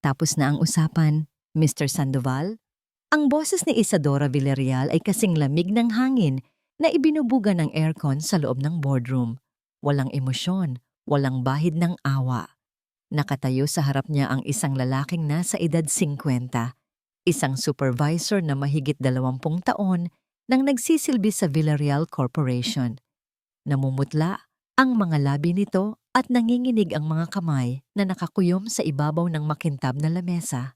Tapos na ang usapan, Mr. Sandoval. Ang boses ni Isadora Villarreal ay kasing lamig ng hangin na ibinubuga ng aircon sa loob ng boardroom. Walang emosyon, walang bahid ng awa. Nakatayo sa harap niya ang isang lalaking nasa edad 50, isang supervisor na mahigit 20 taon nang nagsisilbi sa Villarreal Corporation. Namumutla ang mga labi nito at nanginginig ang mga kamay na nakakuyom sa ibabaw ng makintab na lamesa.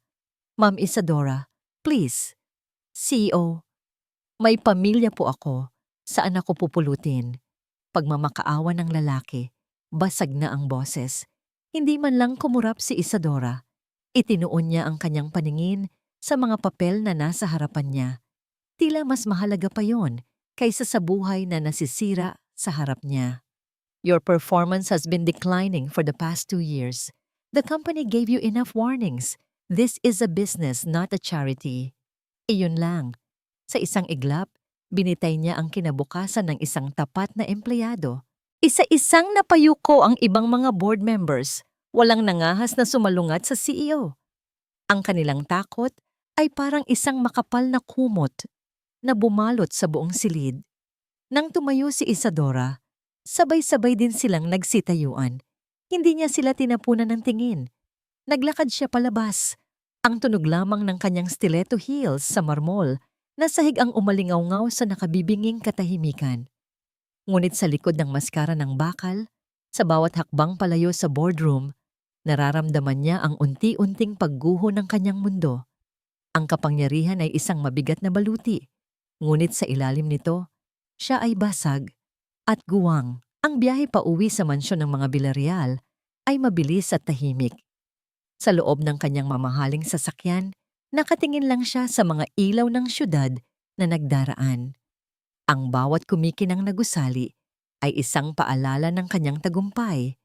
Ma'am Isadora, please. CEO, may pamilya po ako. Saan ako pupulutin? Pagmamakaawa ng lalaki, basag na ang boses. Hindi man lang kumurap si Isadora. Itinuon niya ang kanyang paningin sa mga papel na nasa harapan niya. Tila mas mahalaga pa yon kaysa sa buhay na nasisira sa harap niya. Your performance has been declining for the past 2 years. The company gave you enough warnings. This is a business, not a charity. Iyon lang. Sa isang iglap, binitay niya ang kinabukasan ng isang tapat na empleyado. Isa-isang napayuko ang ibang mga board members. Walang nangahas na sumalungat sa CEO. Ang kanilang takot ay parang isang makapal na kumot na bumalot sa buong silid. Nang tumayo si Isadora, sabay-sabay din silang nagsitayuan. Hindi niya sila tinapunan ng tingin. Naglakad siya palabas. Ang tunog lamang ng kanyang stiletto heels sa marmol na sahig ang umalingaw-ngaw sa nakabibinging katahimikan. Ngunit sa likod ng maskara ng bakal, sa bawat hakbang palayo sa boardroom, nararamdaman niya ang unti-unting pagguho ng kanyang mundo. Ang kapangyarihan ay isang mabigat na baluti, ngunit sa ilalim nito, siya ay basag at guwang. Ang biyahe pa uwi sa mansyon ng mga Villarreal ay mabilis at tahimik. Sa loob ng kanyang mamahaling sasakyan, nakatingin lang siya sa mga ilaw ng syudad na nagdaraan. Ang bawat kumikinang na gusali ay isang paalala ng kanyang tagumpay,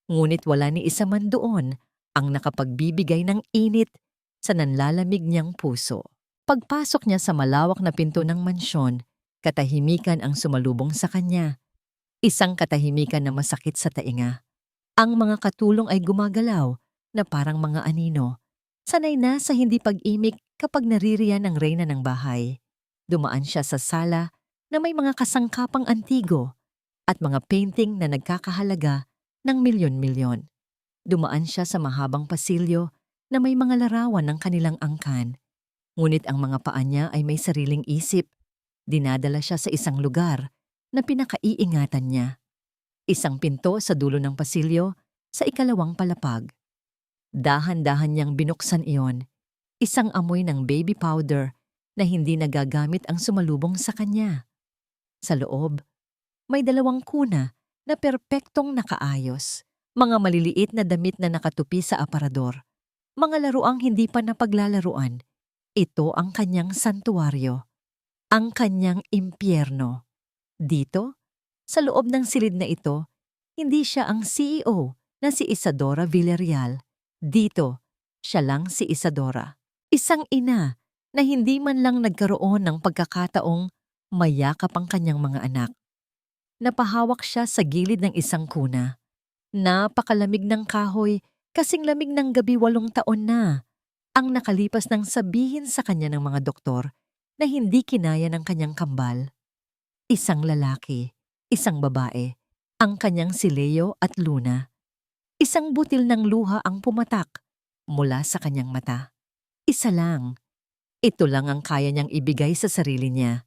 ngunit wala ni isa man doon ang nakapagbibigay ng init sa nanlalamig niyang puso. Pagpasok niya sa malawak na pinto ng mansyon, katahimikan ang sumalubong sa kanya. Isang katahimikan na masakit sa tainga. Ang mga katulong ay gumagalaw na parang mga anino. Sanay na sa hindi pag-imik kapag naririyan ng reyna ng bahay. Dumaan siya sa sala na may mga kasangkapang antigo at mga painting na nagkakahalaga ng milyon-milyon. Dumaan siya sa mahabang pasilyo na may mga larawan ng kanilang angkan. Ngunit ang mga paa niya ay may sariling isip. Dinadala siya sa isang lugar na pinakaiingatan niya. Isang pinto sa dulo ng pasilyo sa ikalawang palapag. Dahan-dahan niyang binuksan iyon. Isang amoy ng baby powder na hindi nagagamit ang sumalubong sa kanya. Sa loob, may 2 kuna na perpektong nakaayos. Mga maliliit na damit na nakatupi sa aparador. Mga laruang hindi pa napaglalaruan. Ito ang kanyang santuwaryo. Ang kanyang impyerno. Dito, sa loob ng silid na ito, hindi siya ang CEO na si Isadora Villarreal. Dito, siya lang si Isadora. Isang ina na hindi man lang nagkaroon ng pagkakataong mayakap ang kanyang mga anak. Napahawak siya sa gilid ng isang kuna. Napakalamig ng kahoy, kasing lamig ng gabi 8 taon na. Ang nakalipas ng sabihin sa kanya ng mga doktor na hindi kinaya ng kanyang kambal. Isang lalaki, isang babae, ang kanyang si Leo at Luna. Isang butil ng luha ang pumatak mula sa kanyang mata. Isa lang. Ito lang ang kaya niyang ibigay sa sarili niya.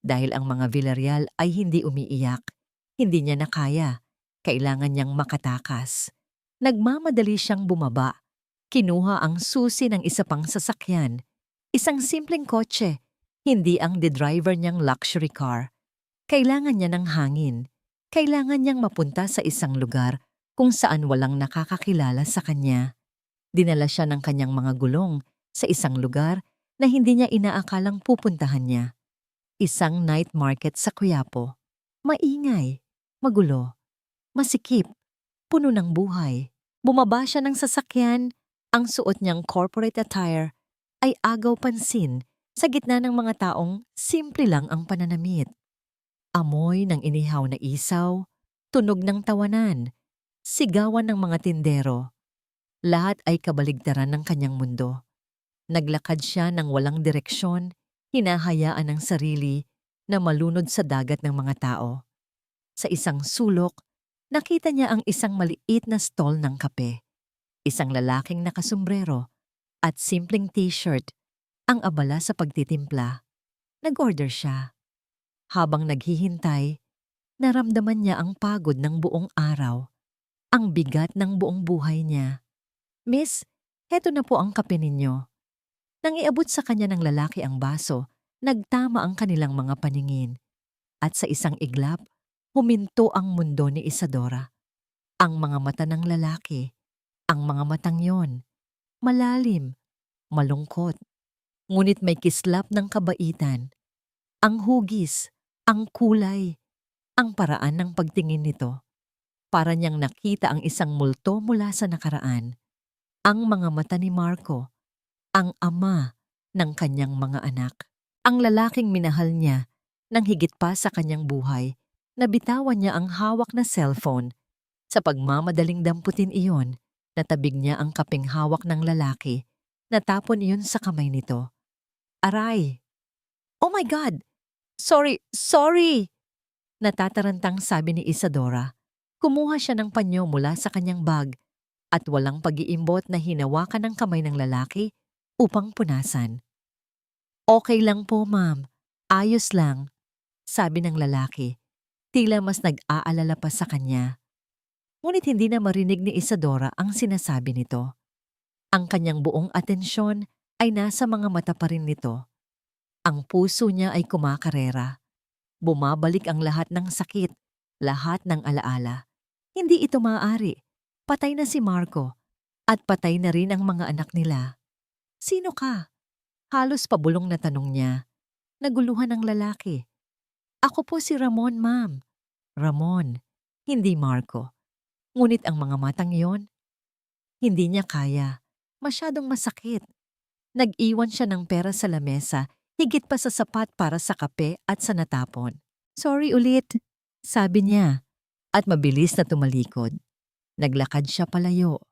Dahil ang mga Villarreal ay hindi umiiyak. Hindi niya na kaya. Kailangan niyang makatakas. Nagmamadali siyang bumaba. Kinuha ang susi ng isa pang sasakyan. Isang simpleng kotse. Hindi ang driver niyang luxury car. Kailangan niya ng hangin. Kailangan niyang mapunta sa isang lugar kung saan walang nakakakilala sa kanya. Dinala siya ng kanyang mga gulong sa isang lugar na hindi niya inaakalang pupuntahan niya. Isang night market sa Quiapo. Maingay, magulo, masikip, puno ng buhay. Bumaba siya ng sasakyan, ang suot niyang corporate attire ay agaw pansin sa gitna ng mga taong simple lang ang pananamit. Amoy ng inihaw na isaw, tunog ng tawanan, sigawan ng mga tindero. Lahat ay kabaligtaran ng kanyang mundo. Naglakad siya ng walang direksyon, hinahayaan ng sarili na malunod sa dagat ng mga tao. Sa isang sulok, nakita niya ang isang maliit na stall ng kape. Isang lalaking nakasombrero at simpleng t-shirt ang abala sa pagtitimpla. Nag-order siya. Habang naghihintay, naramdaman niya ang pagod ng buong araw, ang bigat ng buong buhay niya. "Miss, heto na po ang kape ninyo." Nang iabot sa kanya ng lalaki ang baso, nagtama ang kanilang mga paningin. At sa isang iglap, huminto ang mundo ni Isadora. Ang mga mata ng lalaki, ang mga matang yon, malalim, malungkot. Ngunit may kislap ng kabaitan. Ang hugis, ang kulay, ang paraan ng pagtingin nito. Para niyang nakita ang isang multo mula sa nakaraan. Ang mga mata ni Marco, ang ama ng kanyang mga anak. Ang lalaking minahal niya nang higit pa sa kanyang buhay, nabitawan niya ang hawak na cellphone. Sa pagmamadaling damputin iyon, natabig niya ang kapeng hawak ng lalaki. Natapon iyon sa kamay nito. "Aray! Oh my God! Sorry! Sorry!" Natatarantang sabi ni Isadora. Kumuha siya ng panyo mula sa kanyang bag at walang pag-iimbot na hinawakan ng kamay ng lalaki upang punasan. "Okay lang po, ma'am. Ayos lang," sabi ng lalaki. Tila mas nag-aalala pa sa kanya. Ngunit hindi na marinig ni Isadora ang sinasabi nito. Ang kanyang buong atensyon ay nasa mga mata pa rin nito. Ang puso niya ay kumakarera. Bumabalik ang lahat ng sakit, lahat ng alaala. Hindi ito maaari. Patay na si Marco at patay na rin ang mga anak nila. "Sino ka?" Halos pabulong na tanong niya. Naguluhan ang lalaki. "Ako po si Ramon, ma'am." Ramon, hindi Marco. Ngunit ang mga matang yon, hindi niya kaya. Masyadong masakit. Nag-iwan siya ng pera sa lamesa, higit pa sa sapat para sa kape at sa natapon. "Sorry ulit," sabi niya, at mabilis na tumalikod. Naglakad siya palayo.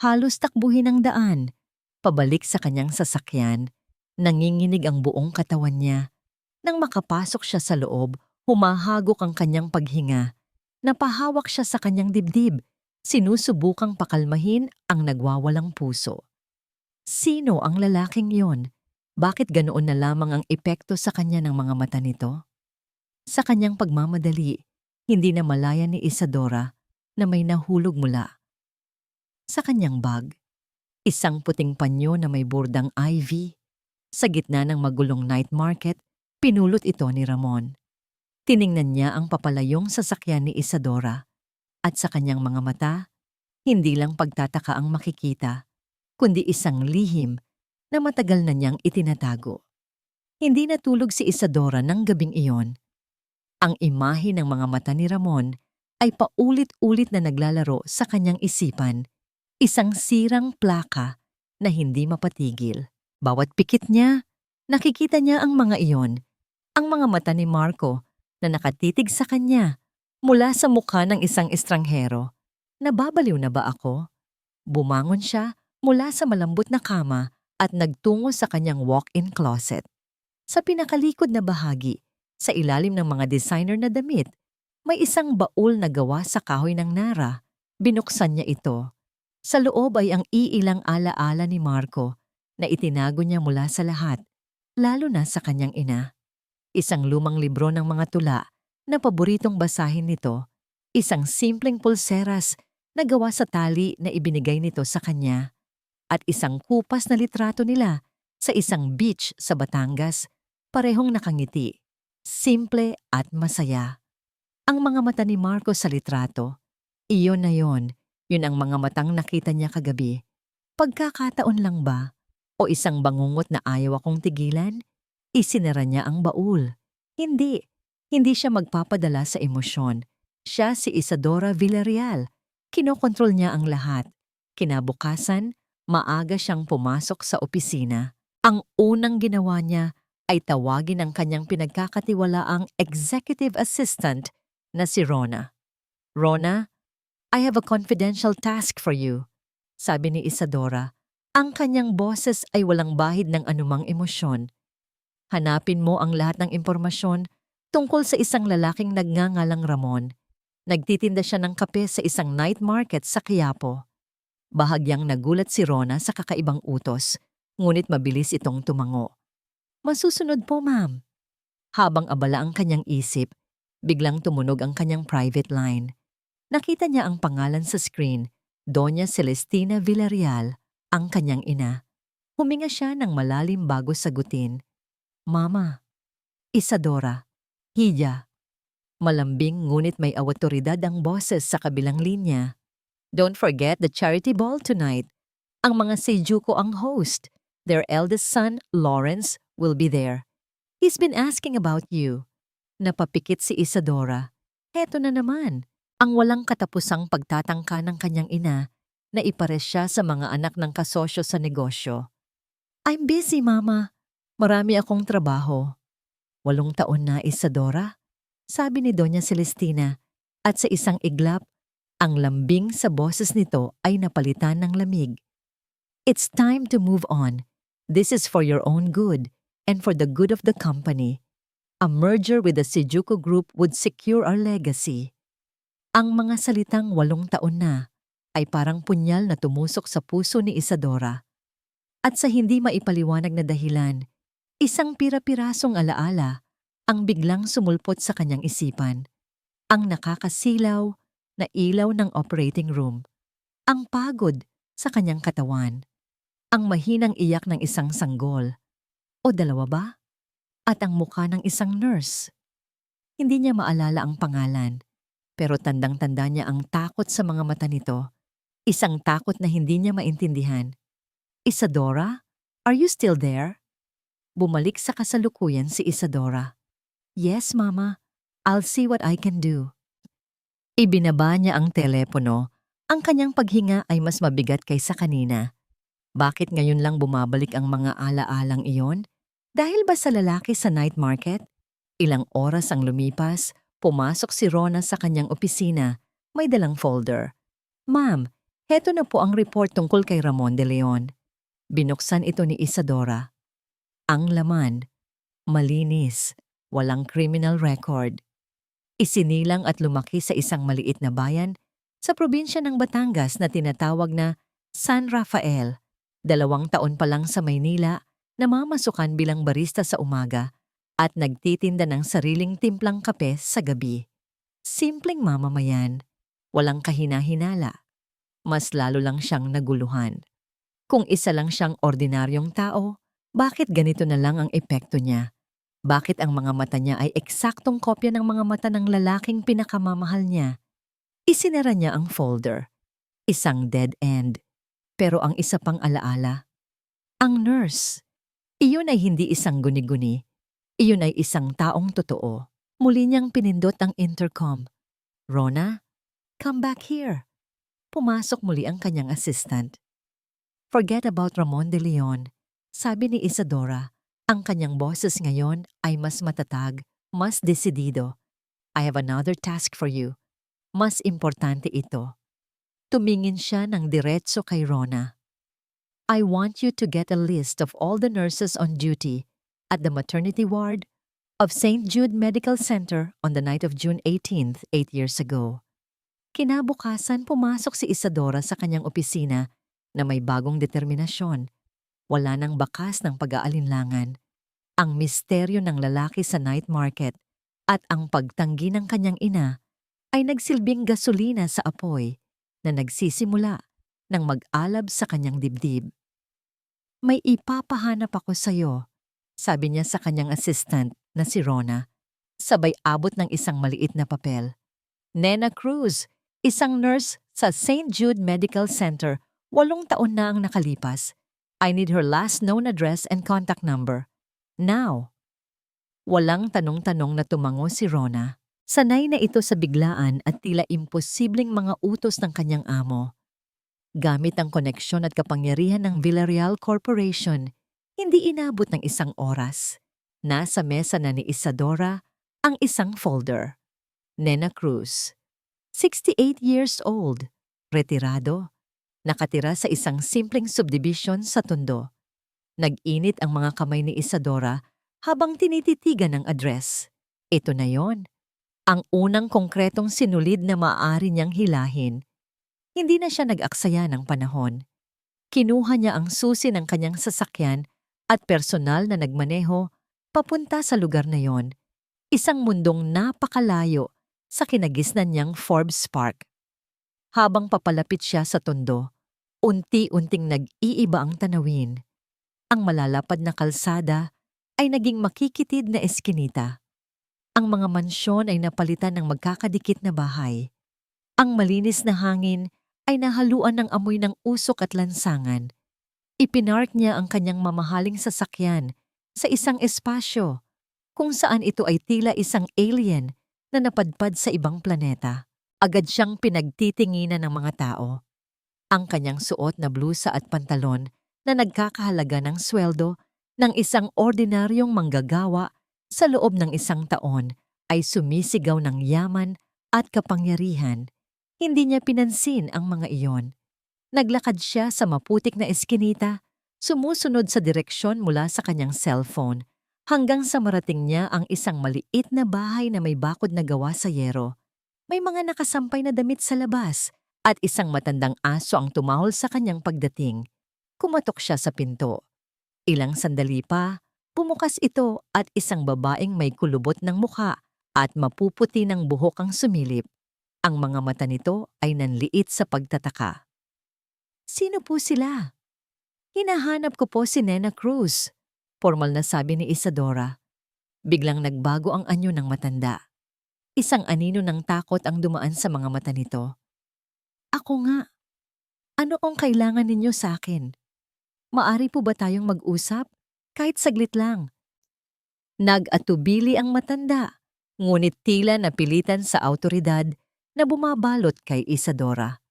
Halos takbuhin ang daan. Pabalik sa kanyang sasakyan, nanginginig ang buong katawan niya. Nang makapasok siya sa loob, humahagok ang kanyang paghinga. Napahawak siya sa kanyang dibdib, sinusubukang pakalmahin ang nagwawalang puso. Sino ang lalaking yon? Bakit ganoon na lamang ang epekto sa kanya ng mga mata nito? Sa kanyang pagmamadali, hindi na malaya ni Isadora na may nahulog mula. Sa kanyang bag, isang puting panyo na may burdang ivy. Sa gitna ng magulong night market, pinulot ito ni Ramon. Tiningnan niya ang papalayong sasakyan ni Isadora. At sa kanyang mga mata, hindi lang pagtataka ang makikita, kundi isang lihim na matagal na niyang itinatago. Hindi natulog si Isadora ng gabing iyon. Ang imahe ng mga mata ni Ramon ay paulit-ulit na naglalaro sa kanyang isipan. Isang sirang plaka na hindi mapatigil. Bawat pikit niya, nakikita niya ang mga iyon. Ang mga mata ni Marco na nakatitig sa kanya mula sa mukha ng isang estranghero. Nababaliw na ba ako? Bumangon siya mula sa malambot na kama at nagtungo sa kanyang walk-in closet. Sa pinakalikod na bahagi, sa ilalim ng mga designer na damit, may isang baul na gawa sa kahoy ng nara. Binuksan niya ito. Sa loob ay ang iilang alaala ni Marco na itinago niya mula sa lahat, lalo na sa kanyang ina. Isang lumang libro ng mga tula na paboritong basahin nito, isang simpleng pulseras na gawa sa tali na ibinigay nito sa kanya, at isang kupas na litrato nila sa isang beach sa Batangas, parehong nakangiti, simple at masaya. Ang mga mata ni Marco sa litrato, iyon na yon, yun ang mga matang nakita niya kagabi. Pagkakataon lang ba? O isang bangungot na ayaw akong tigilan? Isinara niya ang baul. Hindi. Hindi siya magpapadala sa emosyon. Siya si Isadora Villarreal. Kinokontrol niya ang lahat. Kinabukasan, maaga siyang pumasok sa opisina. Ang unang ginawa niya ay tawagin ang kanyang pinagkakatiwalaang executive assistant na si Rona. "Rona, I have a confidential task for you," sabi ni Isadora. Ang kanyang boses ay walang bahid ng anumang emosyon. Hanapin mo ang lahat ng impormasyon tungkol sa isang lalaking nagngangalang Ramon. Nagtitinda siya ng kape sa isang night market sa Quiapo. Bahagyang nagulat si Rona sa kakaibang utos, ngunit mabilis itong tumango. Masusunod po, ma'am. Habang abala ang kanyang isip, biglang tumunog ang kanyang private line. Nakita niya ang pangalan sa screen, Doña Celestina Villarreal, ang kanyang ina. Huminga siya ng malalim bago sagutin. Mama, Isadora, Hija. Malambing ngunit may awtoridad ang boses sa kabilang linya. Don't forget the charity ball tonight. Ang mga Seijuko ang host. Their eldest son, Lawrence, will be there. He's been asking about you. Napapikit si Isadora. Heto na naman, ang walang katapusang pagtatangka ng kanyang ina na ipares siya sa mga anak ng kasosyo sa negosyo. I'm busy, Mama. Marami akong trabaho. 8 taon na, Isadora, sabi ni Doña Celestina, at sa isang iglap, ang lambing sa boses nito ay napalitan ng lamig. It's time to move on. This is for your own good and for the good of the company. A merger with the Seijuko Group would secure our legacy. Ang mga salitang 8 taon na ay parang punyal na tumusok sa puso ni Isadora. At sa hindi maipaliwanag na dahilan, isang pira-pirasong alaala ang biglang sumulpot sa kanyang isipan. Ang nakakasilaw na ilaw ng operating room. Ang pagod sa kanyang katawan. Ang mahinang iyak ng isang sanggol. O 2 ba? At ang mukha ng isang nurse. Hindi niya maalala ang pangalan, pero tandang-tanda niya ang takot sa mga mata nito. Isang takot na hindi niya maintindihan. Isadora, are you still there? Bumalik sa kasalukuyan si Isadora. Yes, Mama. I'll see what I can do. Ibinaba niya ang telepono. Ang kanyang paghinga ay mas mabigat kaysa kanina. Bakit ngayon lang bumabalik ang mga ala-alang iyon? Dahil ba sa lalaki sa night market? Ilang oras ang lumipas, pumasok si Rona sa kanyang opisina. May dalang folder. Ma'am, heto na po ang report tungkol kay Ramon de Leon. Binuksan ito ni Isadora. Ang laman, malinis, walang criminal record. Isinilang at lumaki sa isang maliit na bayan sa probinsya ng Batangas na tinatawag na San Rafael. 2 taon pa lang sa Maynila, namamasukan bilang barista sa umaga at nagtitinda ng sariling timplang kape sa gabi. Simpleng mamamayan, walang kahina-hinala. Mas lalo lang siyang naguluhan. Kung isa lang siyang ordinaryong tao, bakit ganito na lang ang epekto niya? Bakit ang mga mata niya ay eksaktong kopya ng mga mata ng lalaking pinakamamahal niya? Isinara niya ang folder. Isang dead end. Pero ang isa pang alaala. Ang nurse. Iyon ay hindi isang guni-guni. Iyon ay isang taong totoo. Muli niyang pinindot ang intercom. Rona, come back here. Pumasok muli ang kanyang assistant. Forget about Ramon de Leon, sabi ni Isadora. Ang kanyang boses ngayon ay mas matatag, mas desidido. I have another task for you. Mas importante ito. Tumingin siya ng diretso kay Rona. I want you to get a list of all the nurses on duty at the maternity ward of St. Jude Medical Center on the night of June 18th, 8 years ago. Kinabukasan pumasok si Isadora sa kanyang opisina na may bagong determinasyon. Wala nang bakas ng pag-aalinlangan. Ang misteryo ng lalaki sa night market at ang pagtanggi ng kanyang ina ay nagsilbing gasolina sa apoy na nagsisimula ng mag-alab sa kanyang dibdib. May ipapahanap ako sa'yo, sabi niya sa kanyang assistant na si Rona, sabay abot ng isang maliit na papel. Nena Cruz, isang nurse sa St. Jude Medical Center, 8 taon na ang nakalipas. I need her last known address and contact number. Now. Walang tanong-tanong na tumango si Rona. Sanay na ito sa biglaan at tila imposibleng mga utos ng kanyang amo. Gamit ang koneksyon at kapangyarihan ng Villarreal Corporation, hindi inabot ng 1 oras. Nasa mesa na ni Isadora ang isang folder. Nena Cruz, 68 years old, retirado, nakatira sa isang simpleng subdivision sa Tondo. Nag-init ang mga kamay ni Isadora habang tinititigan ang address. Ito na yon, ang unang konkretong sinulid na maaari niyang hilahin. Hindi na siya nag-aksaya ng panahon. Kinuha niya ang susi ng kanyang sasakyan at personal na nagmaneho papunta sa lugar na yon, isang mundong napakalayo sa kinagisnan niyang Forbes Park. Habang papalapit siya sa Tondo, unti-unting nag-iiba ang tanawin. Ang malalapad na kalsada ay naging makikitid na eskinita. Ang mga mansyon ay napalitan ng magkakadikit na bahay. Ang malinis na hangin ay nahaluan ng amoy ng usok at lansangan. Ipinark niya ang kanyang mamahaling sasakyan sa isang espasyo kung saan ito ay tila isang alien na napadpad sa ibang planeta. Agad siyang pinagtitinginan ng mga tao. Ang kanyang suot na blusa at pantalon na nagkakahalaga ng sweldo ng isang ordinaryong manggagawa sa loob ng isang taon ay sumisigaw ng yaman at kapangyarihan. Hindi niya pinansin ang mga iyon. Naglakad siya sa maputik na eskinita, sumusunod sa direksyon mula sa kanyang cellphone, hanggang sa marating niya ang isang maliit na bahay na may bakod na gawa sa yero. May mga nakasampay na damit sa labas at isang matandang aso ang tumahol sa kanyang pagdating. Kumatok siya sa pinto. Ilang sandali pa, bumukas ito at isang babaeng may kulubot ng mukha at mapuputi ng buhok ang sumilip. Ang mga mata nito ay nanliit sa pagtataka. "Sino po sila?" "Hinahanap ko po si Nena Cruz," formal na sabi ni Isadora. Biglang nagbago ang anyo ng matanda. Isang anino ng takot ang dumaan sa mga mata nito. "Ako nga. Ano ang kailangan ninyo sa akin? Maari po ba tayong mag-usap? Kahit saglit lang." Nag-atubili ang matanda, ngunit tila napilitan sa awtoridad na bumabalot kay Isadora.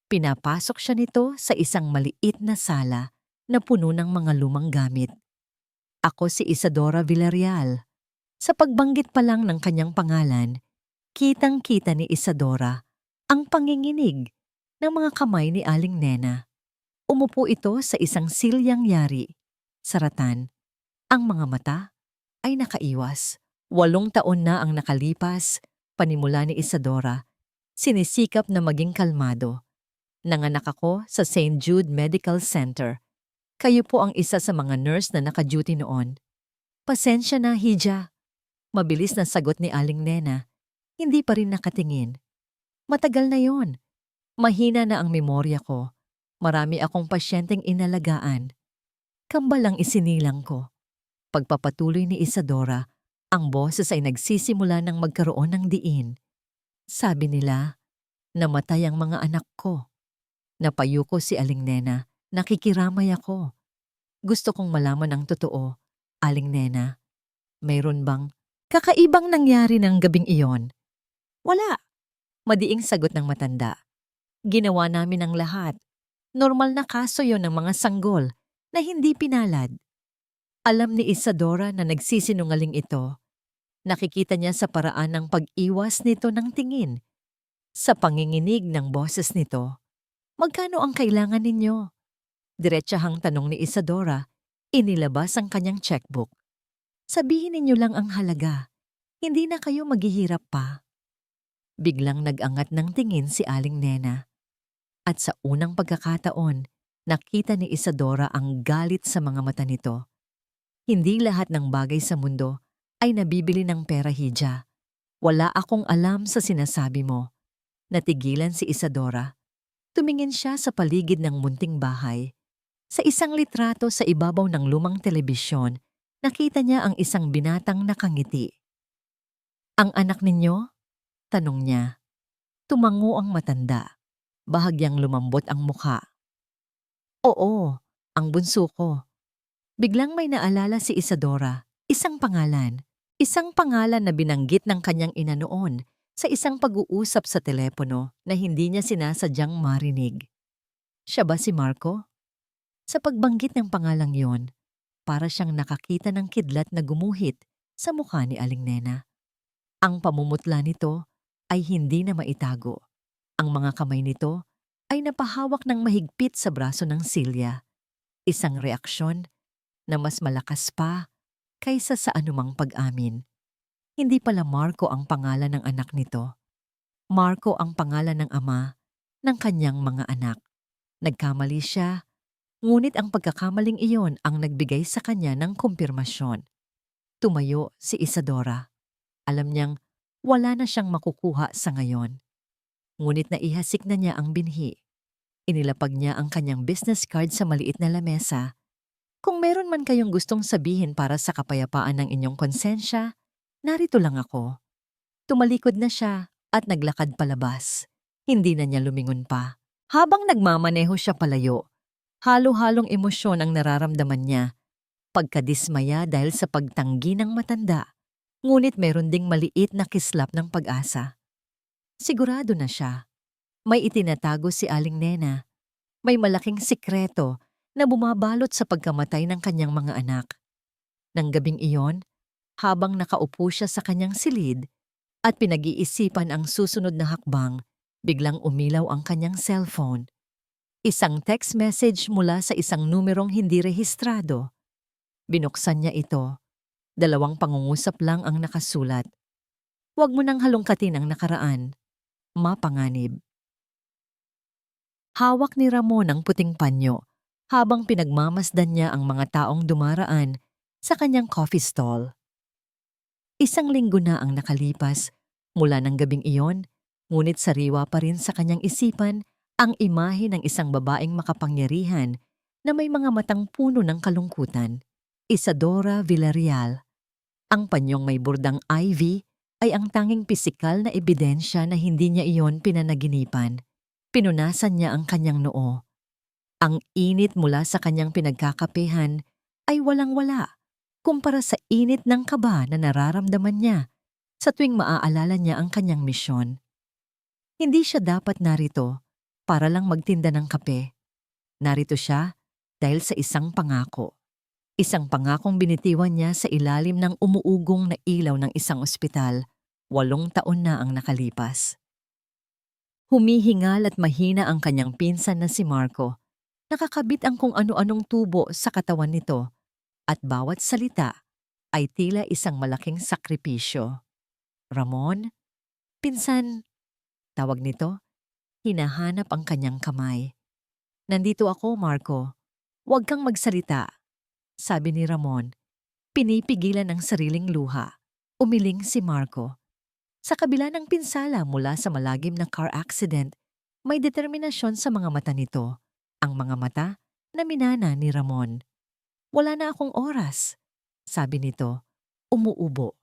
Pinapasok siya nito sa isang maliit na sala na puno ng mga lumang gamit. "Ako si Isadora Villarreal." Sa pagbanggit pa lang ng kanyang pangalan, kitang-kita ni Isadora ang panginginig ng mga kamay ni Aling Nena. Umupo ito sa isang silyang yari. Saratan. Ang mga mata ay nakaiwas. 8 taon na ang nakalipas, panimula ni Isadora. Sinisikap na maging kalmado. "Nanganak ako sa St. Jude Medical Center. Kayo po ang isa sa mga nurse na naka-duty noon." "Pasensya na, Hija." Mabilis na sagot ni Aling Nena. Hindi pa rin nakatingin. "Matagal na yon. Mahina na ang memorya ko. Marami akong pasyenteng inalagaan." Kambal ang isinilang ko. Pagpapatuloy ni Isadora, ang boses ay nagsisimula ng magkaroon ng diin. "Sabi nila, namatay ang mga anak ko." Napayuko si Aling Nena. Nakikiramay ako. "Gusto kong malaman ang totoo, Aling Nena. Mayroon bang kakaibang nangyari ng gabing iyon?" "Wala," madiing sagot ng matanda. "Ginawa namin ang lahat. Normal na kaso yon ng mga sanggol na hindi pinalad." Alam ni Isadora na nagsisinungaling ito. Nakikita niya sa paraan ng pag-iwas nito ng tingin, sa panginginig ng boses nito. "Magkano ang kailangan ninyo?" Diretsahang tanong ni Isadora. Inilabas ang kanyang checkbook. "Sabihin ninyo lang ang halaga. Hindi na kayo maghihirap pa." Biglang nag-angat ng tingin si Aling Nena. At sa unang pagkakataon, nakita ni Isadora ang galit sa mga mata nito. "Hindi lahat ng bagay sa mundo ay nabibili ng pera, Hija. Wala akong alam sa sinasabi mo." Natigilan si Isadora. Tumingin siya sa paligid ng munting bahay. Sa isang litrato sa ibabaw ng lumang telebisyon, nakita niya ang isang binatang nakangiti. "Ang anak ninyo?" tanong niya. Tumango ang matanda. Bahagyang lumambot ang mukha. "Oo, ang bunso ko." Biglang may naalala si Isadora. Isang pangalan. Isang pangalan na binanggit ng kanyang ina noon sa isang pag-uusap sa telepono na hindi niya sinasadyang marinig. Siya ba si Marco? Sa pagbanggit ng pangalang yon, para siyang nakakita ng kidlat na gumuhit sa mukha ni Aling Nena. Ang pamumutla nito ay hindi na maitago. Ang mga kamay nito ay napahawak ng mahigpit sa braso ng Silya. Isang reaksyon na mas malakas pa kaysa sa anumang pag-amin. Hindi pala Marco ang pangalan ng anak nito. Marco ang pangalan ng ama ng kanyang mga anak. Nagkamali siya, ngunit ang pagkakamaling iyon ang nagbigay sa kanya ng kumpirmasyon. Tumayo si Isadora. Alam niyang wala na siyang makukuha sa ngayon. Ngunit naihasik na niya ang binhi. Inilapag niya ang kanyang business card sa maliit na lamesa. Kung meron man kayong gustong sabihin para sa kapayapaan ng inyong konsensya, narito lang ako. Tumalikod na siya at naglakad palabas. Hindi na niya lumingon pa. Habang nagmamaneho siya palayo, halo-halong emosyon ang nararamdaman niya. Pagkadismaya dahil sa pagtanggi ng matanda, ngunit meron ding maliit na kislap ng pag-asa. Sigurado na siya. May itinatago si Aling Nena. May malaking sikreto na bumabalot sa pagkamatay ng kanyang mga anak. Nang gabing iyon, habang nakaupo siya sa kanyang silid at pinag-iisipan ang susunod na hakbang, biglang umilaw ang kanyang cellphone. Isang text message mula sa isang numerong hindi rehistrado. Binuksan niya ito. 2 pangungusap lang ang nakasulat. Huwag mo nang halongkatin ang nakaraan. Mapanganib. Hawak ni Ramon ang puting panyo habang pinagmamasdan niya ang mga taong dumaraan sa kanyang coffee stall. 1 linggo na ang nakalipas mula ng gabing iyon, ngunit sariwa pa rin sa kanyang isipan ang imahe ng isang babaeng makapangyarihan na may mga matang puno ng kalungkutan. Isadora Villarreal. Ang panyong may burdang ivy ay ang tanging pisikal na ebidensya na hindi niya iyon pinanaginipan. Pinunasan niya ang kanyang noo. Ang init mula sa kanyang pinagkakapehan ay walang-wala kumpara sa init ng kaba na nararamdaman niya sa tuwing maaalala niya ang kanyang misyon. Hindi siya dapat narito para lang magtinda ng kape. Narito siya dahil sa isang pangako. Isang pangakong binitiwan niya sa ilalim ng umuugong na ilaw ng isang ospital. 8 taon na ang nakalipas. Humihingal at mahina ang kanyang pinsan na si Marco. Nakakabit ang kung ano-anong tubo sa katawan nito at bawat salita ay tila isang malaking sakripisyo. Ramon? Pinsan, tawag nito, hinahanap ang kanyang kamay. Nandito ako, Marco. Huwag kang magsalita, sabi ni Ramon. Pinipigilan ang sariling luha. Umiling si Marco. Sa kabila ng pinsala mula sa malagim na car accident, may determinasyon sa mga mata nito. Ang mga mata na minana ni Ramon. Wala na akong oras, sabi nito. Umuubo.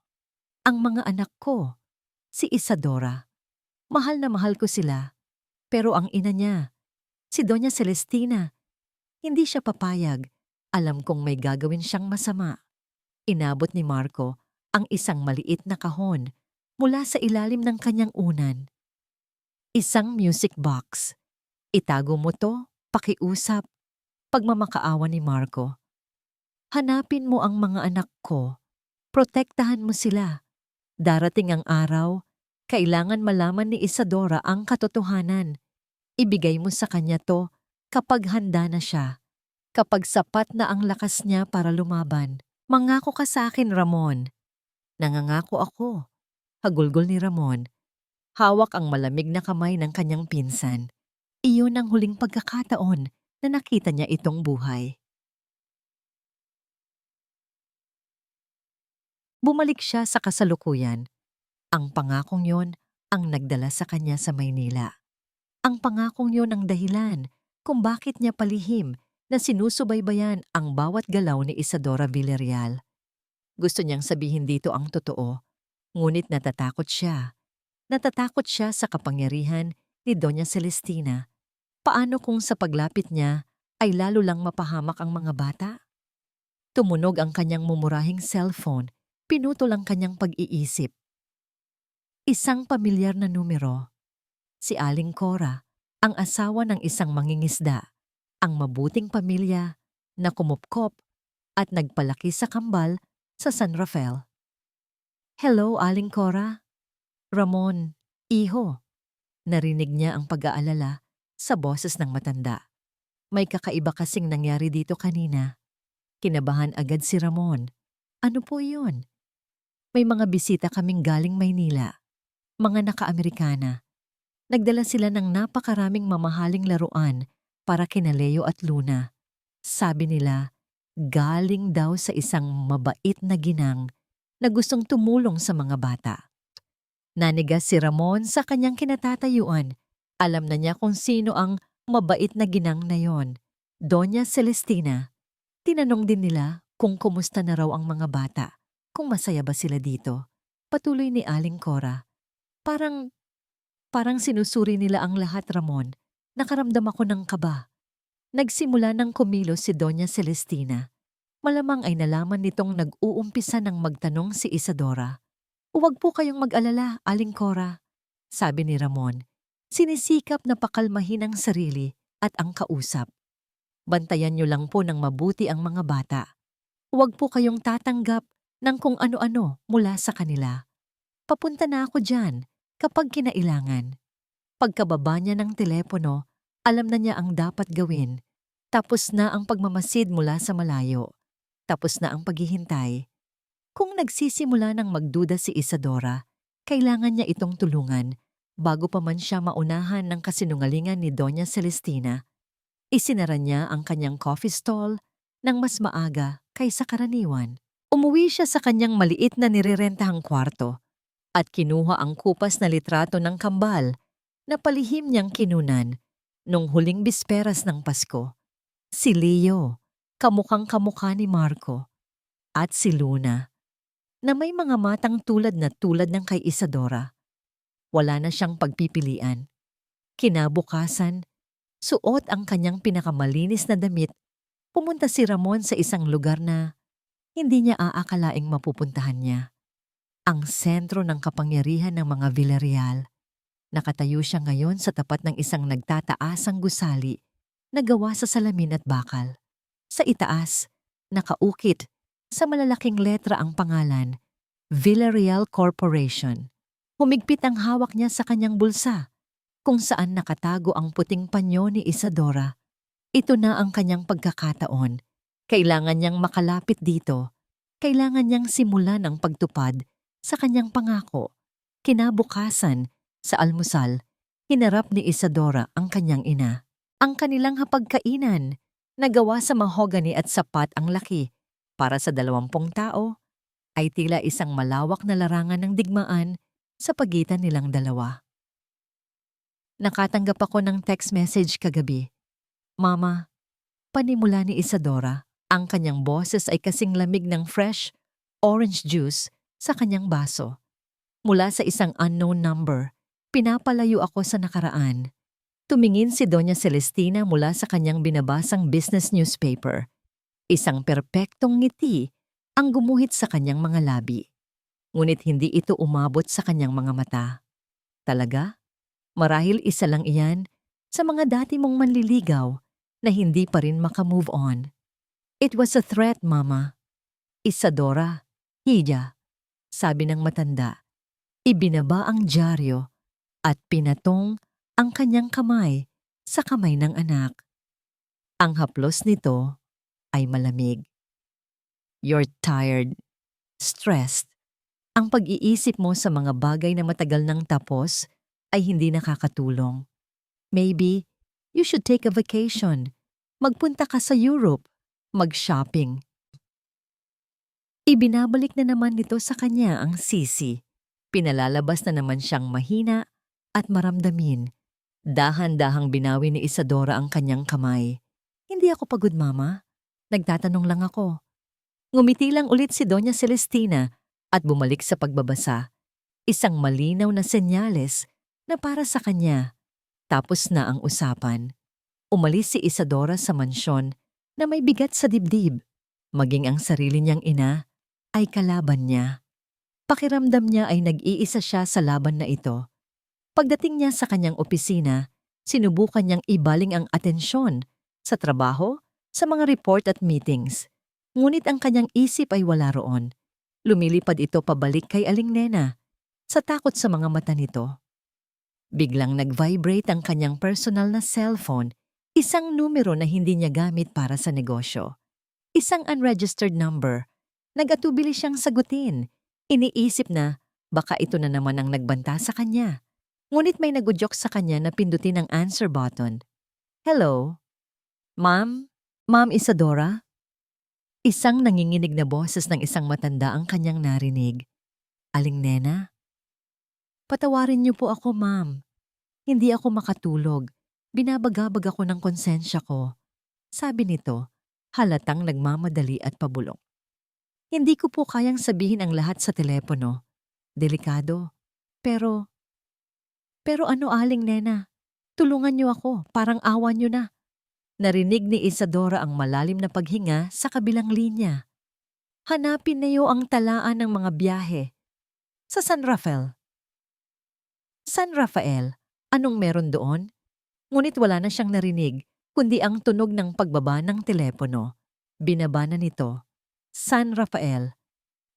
Ang mga anak ko, si Isadora. Mahal na mahal ko sila. Pero ang ina niya, si Doña Celestina, hindi siya papayag. Alam kong may gagawin siyang masama. Inabot ni Marco ang isang maliit na kahon mula sa ilalim ng kanyang unan. Isang music box. Itago mo to, pakiusap. Pagmamakaawa ni Marco. Hanapin mo ang mga anak ko. Protektahan mo sila. Darating ang araw, kailangan malaman ni Isadora ang katotohanan. Ibigay mo sa kanya to kapag handa na siya. Kapag sapat na ang lakas niya para lumaban. Mangako ka sa akin, Ramon. Nangangako ako. Hagulgol ni Ramon. Hawak ang malamig na kamay ng kanyang pinsan. Iyon ang huling pagkakataon na nakita niya itong buhay. Bumalik siya sa kasalukuyan. Ang pangakong yon ang nagdala sa kanya sa Maynila. Ang pangakong yon ang dahilan kung bakit niya palihim na sinusubaybayan ang bawat galaw ni Isadora Villarreal. Gusto niyang sabihin dito ang totoo, ngunit natatakot siya. Natatakot siya sa kapangyarihan ni Doña Celestina. Paano kung sa paglapit niya ay lalo lang mapahamak ang mga bata? Tumunog ang kanyang mumurahing cellphone, pinutol ang kanyang pag-iisip. Isang pamilyar na numero. Si Aling Cora, ang asawa ng isang mangingisda, ang mabuting pamilya na kumupkop at nagpalaki sa kambal sa San Rafael. Hello, Aling Cora. Ramon, iho. Narinig niya ang pag-aalala sa boses ng matanda. May kakaiba kasing nangyari dito kanina. Kinabahan agad si Ramon. Ano po yun? May mga bisita kaming galing Maynila. Mga naka-Amerikana. Nagdala sila ng napakaraming mamahaling laruan para kina Leo at Luna. Sabi nila, galing daw sa isang mabait na ginang na gustong tumulong sa mga bata. Nanigas si Ramon sa kanyang kinatatayuan. Alam na niya kung sino ang mabait na ginang na yon. Doña Celestina. Tinanong din nila kung kumusta na raw ang mga bata, kung masaya ba sila dito. Patuloy ni Aling Cora. Parang sinusuri nila ang lahat, Ramon. Nakaramdam ako ng kaba. Nagsimula ng kumilos si Doña Celestina. Malamang ay nalaman nitong nag-uumpisa ng magtanong si Isadora. Huwag po kayong mag-alala, Aling Cora, sabi ni Ramon. Sinisikap na pakalmahin ang sarili at ang kausap. Bantayan niyo lang po ng mabuti ang mga bata. Huwag po kayong tatanggap ng kung ano-ano mula sa kanila. Papunta na ako dyan kapag kinailangan. Pagkababa niya ng telepono, alam na niya ang dapat gawin. Tapos na ang pagmamasid mula sa malayo. Tapos na ang paghihintay. Kung nagsisimula ng magduda si Isadora, kailangan niya itong tulungan bago pa man siya maunahan ng kasinungalingan ni Doña Celestina. Isinara niya ang kanyang coffee stall ng mas maaga kaysa karaniwan. Umuwi siya sa kanyang maliit na nirerentahang kwarto at kinuha ang kupas na litrato ng kambal na palihim niyang kinunan nung huling bisperas ng Pasko. Si Leo, kamukhang kamukha ni Marco, at si Luna, na may mga matang tulad ng kay Isadora. Wala na siyang pagpipilian. Kinabukasan, suot ang kanyang pinakamalinis na damit, pumunta si Ramon sa isang lugar na hindi niya aakalaing mapupuntahan niya. Ang sentro ng kapangyarihan ng mga Villarreal. Nakatayo siya ngayon sa tapat ng isang nagtataasang gusali na gawa sa salamin at bakal. Sa itaas, nakaukit sa malalaking letra ang pangalan, Villarreal Corporation. Humigpit ang hawak niya sa kanyang bulsa, kung saan nakatago ang puting panyo ni Isadora. Ito na ang kanyang pagkakataon. Kailangan niyang makalapit dito. Kailangan niyang simulan ang pagtupad sa kanyang pangako. Kinabukasan, sa almusal, hinarap ni Isadora ang kanyang ina. Ang kanilang hapagkainan, nagawa sa mahogany at sapat ang laki, para sa 20 tao, ay tila isang malawak na larangan ng digmaan sa pagitan nilang dalawa. Nakatanggap ako ng text message kagabi. Mama, panimula ni Isadora, ang kanyang boses ay kasing lamig ng fresh orange juice sa kanyang baso. Mula sa isang unknown number, pinapalayo ako sa nakaraan. Tumingin si Doña Celestina mula sa kanyang binabasang business newspaper. Isang perpektong ngiti ang gumuhit sa kanyang mga labi. Ngunit hindi ito umabot sa kanyang mga mata. Talaga? Marahil isa lang iyan sa mga dati mong manliligaw na hindi pa rin makamove on. It was a threat, Mama. Isadora, Hija, sabi ng matanda. Ibinaba ang dyaryo at pinatong ang kanyang kamay sa kamay ng anak. Ang haplos nito ay malamig. You're tired, stressed. Ang pag-iisip mo sa mga bagay na matagal nang tapos ay hindi nakakatulong. Maybe you should take a vacation. Magpunta ka sa Europe, mag-shopping. Ibinabalik na naman nito sa kanya ang sisi. Pinalalabas na naman siyang mahina at maramdamin. Dahan-dahang binawi ni Isadora ang kanyang kamay. Hindi ako pagod, Mama. Nagtatanong lang ako. Ngumiti lang ulit si Doña Celestina at bumalik sa pagbabasa. Isang malinaw na senyales na para sa kanya. Tapos na ang usapan. Umalis si Isadora sa mansyon na may bigat sa dibdib. Maging ang sarili niyang ina ay kalaban niya. Pakiramdam niya ay nag-iisa siya sa laban na ito. Pagdating niya sa kanyang opisina, sinubukan niyang ibaling ang atensyon sa trabaho, sa mga report at meetings. Ngunit ang kanyang isip ay wala roon. Lumilipad ito pabalik kay Aling Nena, sa takot sa mga mata nito. Biglang nag-vibrate ang kanyang personal na cellphone, isang numero na hindi niya gamit para sa negosyo. Isang unregistered number. Nag-atubili siyang sagutin. Iniisip na baka ito na naman ang nagbanta sa kanya. Ngunit may nagudyok sa kanya na pindutin ang answer button. Hello? Ma'am? Ma'am Isadora? Isang nanginginig na boses ng isang matanda ang kanyang narinig. Aling Nena? Patawarin niyo po ako, ma'am. Hindi ako makatulog. Binabagabag ako ng konsensya ko. Sabi nito, halatang nagmamadali at pabulong. Hindi ko po kayang sabihin ang lahat sa telepono. Delikado. Pero ano, Aling Nena? Tulungan niyo ako, parang awa niyo na. Narinig ni Isadora ang malalim na paghinga sa kabilang linya. Hanapin niyo ang talaan ng mga biyahe. Sa San Rafael. San Rafael? Anong meron doon? Ngunit wala na siyang narinig, kundi ang tunog ng pagbaba ng telepono. Binaba na nito. San Rafael.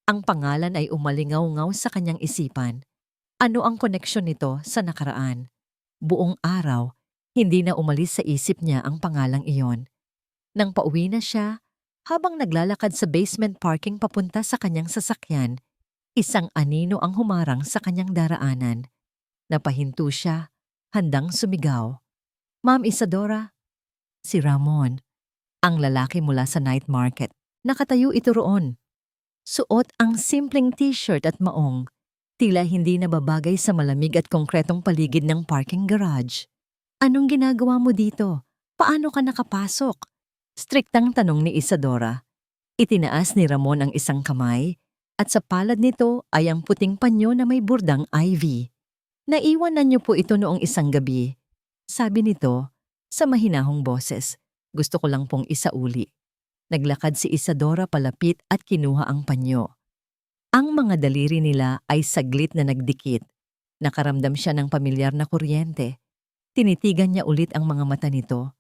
Ang pangalan ay umalingaw-ngaw sa kanyang isipan. Ano ang koneksyon nito sa nakaraan? Buong araw, hindi na umalis sa isip niya ang pangalang iyon. Nang pauwi na siya, habang naglalakad sa basement parking papunta sa kanyang sasakyan, isang anino ang humarang sa kanyang daraanan. Napahinto siya, handang sumigaw. Ma'am Isadora? Si Ramon, ang lalaki mula sa night market. Nakatayo ito roon. Suot ang simpleng t-shirt at maong. Tila hindi nababagay sa malamig at konkretong paligid ng parking garage. Anong ginagawa mo dito? Paano ka nakapasok? Striktang tanong ni Isadora. Itinaas ni Ramon ang isang kamay at sa palad nito ay ang puting panyo na may burdang ivy. Naiwanan niyo po ito noong isang gabi. Sabi nito sa mahinahong boses. Gusto ko lang pong isauli. Naglakad si Isadora palapit at kinuha ang panyo. Ang mga daliri nila ay saglit na nagdikit. Nakaramdam siya ng pamilyar na kuryente. Tinitigan niya ulit ang mga mata nito.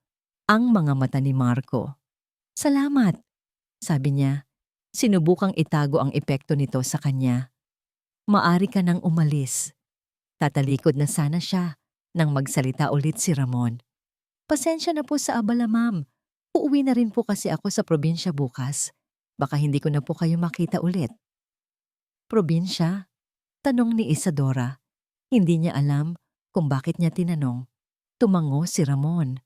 Ang mga mata ni Marco. Salamat, sabi niya. Sinubukang itago ang epekto nito sa kanya. Maari ka nang umalis. Tatalikod na sana siya nang magsalita ulit si Ramon. Pasensya na po sa abala, ma'am. Uuwi na rin po kasi ako sa probinsya bukas. Baka hindi ko na po kayo makita ulit. Probinsya? Tanong ni Isadora. Hindi niya alam kung bakit niya tinanong. Tumango si Ramon.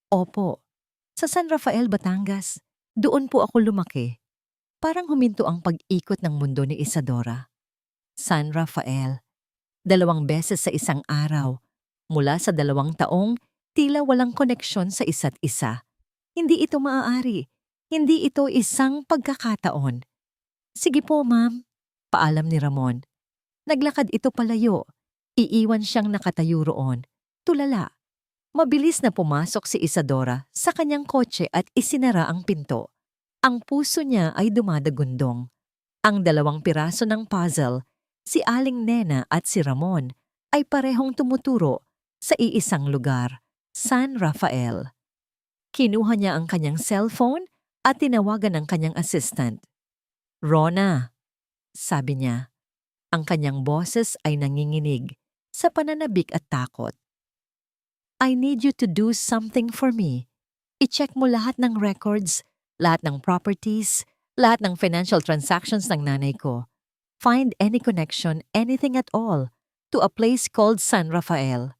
Opo, sa San Rafael, Batangas. Doon po ako lumaki. Parang huminto ang pag-ikot ng mundo ni Isadora. San Rafael. 2 beses sa isang araw. Mula sa 2 taong, tila walang koneksyon sa isa't isa. Hindi ito maaari. Hindi ito isang pagkakataon. Sige po, ma'am. Paalam ni Ramon. Naglakad ito palayo. Iiwan siyang nakatayo roon. Tulala. Mabilis na pumasok si Isadora sa kanyang kotse at isinara ang pinto. Ang puso niya ay dumadagundong. Ang 2 piraso ng puzzle, si Aling Nena at si Ramon, ay parehong tumuturo sa iisang lugar, San Rafael. Kinuha niya ang kanyang cellphone at tinawagan ang kanyang assistant. Rona, sabi niya. Ang kanyang boses ay nanginginig sa pananabik at takot. I need you to do something for me. I-check mo lahat ng records, lahat ng properties, lahat ng financial transactions ng nanay ko. Find any connection, anything at all, to a place called San Rafael.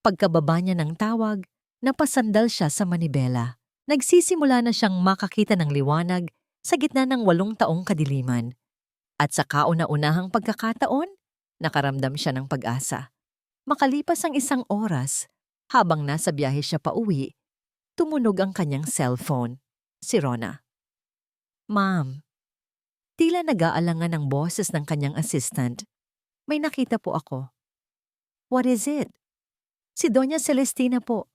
Pagkababa niya ng tawag, napasandal siya sa manibela. Nagsisimula na siyang makakita ng liwanag sa gitna ng 8 taong kadiliman. At sa kauna-unahang pagkakataon, nakaramdam siya ng pag-asa. Makalipas ang 1 oras, habang nasa biyahe siya pauwi, tumunog ang kanyang cellphone. Si Rona. Ma'am, tila nag-aalangan ang boses ng kanyang assistant. May nakita po ako. What is it? Si Doña Celestina po.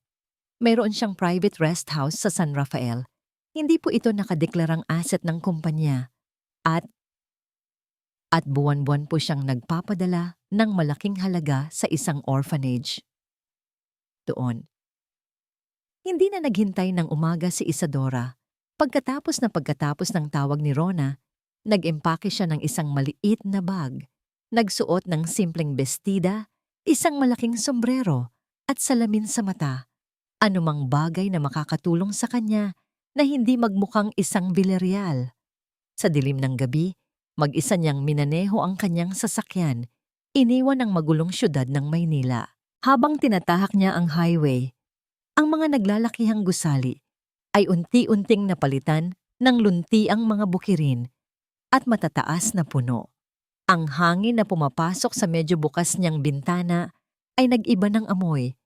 Mayroon siyang private rest house sa San Rafael. Hindi po ito nakadeklarang asset ng kumpanya. At buwan-buwan po siyang nagpapadala ng malaking halaga sa isang orphanage. Doon. Hindi na naghintay ng umaga si Isadora. Pagkatapos ng tawag ni Rona, nag-empake siya ng isang maliit na bag. Nagsuot ng simpleng bestida, isang malaking sombrero at salamin sa mata. Anumang bagay na makakatulong sa kanya na hindi magmukhang isang Villarreal. Sa dilim ng gabi, mag-isa niyang minaneho ang kanyang sasakyan, iniwan ang magulong syudad ng Maynila. Habang tinatahak niya ang highway, ang mga naglalakihang gusali ay unti-unting napalitan ng luntiang mga bukirin at matataas na puno. Ang hangin na pumapasok sa medyo bukas niyang bintana ay nag-iba ng amoy.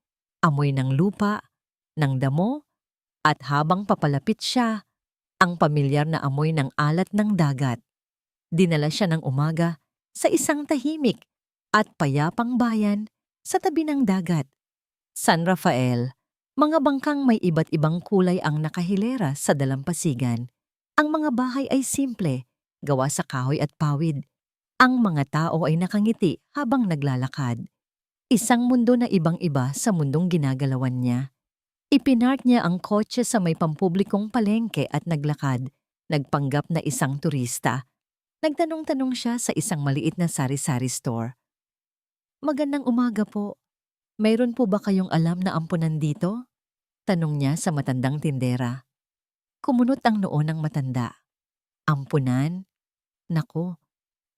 Amoy ng lupa, ng damo, at habang papalapit siya, ang pamilyar na amoy ng alat ng dagat. Dinala siya ng umaga sa isang tahimik at payapang bayan sa tabi ng dagat. San Rafael, mga bangkang may iba't ibang kulay ang nakahilera sa dalampasigan. Ang mga bahay ay simple, gawa sa kahoy at pawid. Ang mga tao ay nakangiti habang naglalakad. Isang mundo na ibang-iba sa mundong ginagalawan niya. Ipinark niya ang kotse sa may pampublikong palengke at naglakad, nagpanggap na isang turista. Nagtanong-tanong siya sa isang maliit na sari-sari store. "Magandang umaga po. Mayroon po ba kayong alam na ampunan dito?" Tanong niya sa matandang tindera. Kumunot ang noo ng matanda. "Ampunan? Naku,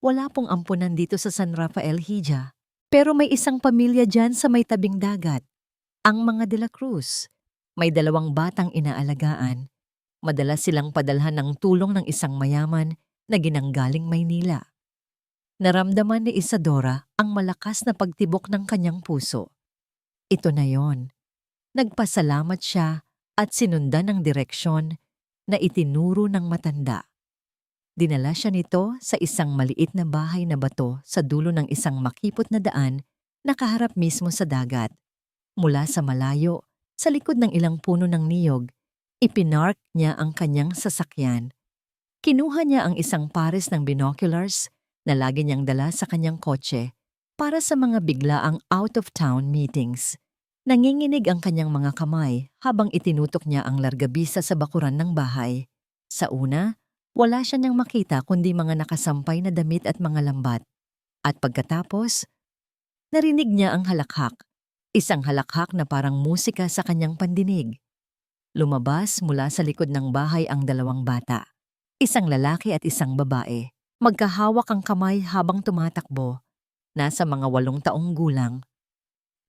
wala pong ampunan dito sa San Rafael Hija. Pero may isang pamilya dyan sa may tabing dagat. Ang mga De La Cruz. May 2 batang inaalagaan. Madalas silang padalhan ng tulong ng isang mayaman na ginanggaling Maynila." Naramdaman ni Isadora ang malakas na pagtibok ng kanyang puso. Ito na yon. Nagpasalamat siya at sinundan ng direksyon na itinuro ng matanda. Dinala siya nito sa isang maliit na bahay na bato sa dulo ng isang makipot na daan na kaharap mismo sa dagat. Mula sa malayo, sa likod ng ilang puno ng niyog, ipinark niya ang kanyang sasakyan. Kinuha niya ang isang pares ng binoculars na lagi niyang dala sa kanyang kotse para sa mga biglaang out-of-town meetings. Nanginginig ang kanyang mga kamay habang itinutok niya ang largabisa sa bakuran ng bahay. Sa una, wala siya niyang makita kundi mga nakasampay na damit at mga lambat. At pagkatapos, narinig niya ang halakhak. Isang halakhak na parang musika sa kanyang pandinig. Lumabas mula sa likod ng bahay ang 2 bata. Isang lalaki at isang babae. Magkahawak ang kamay habang tumatakbo. Nasa mga 8 taong gulang.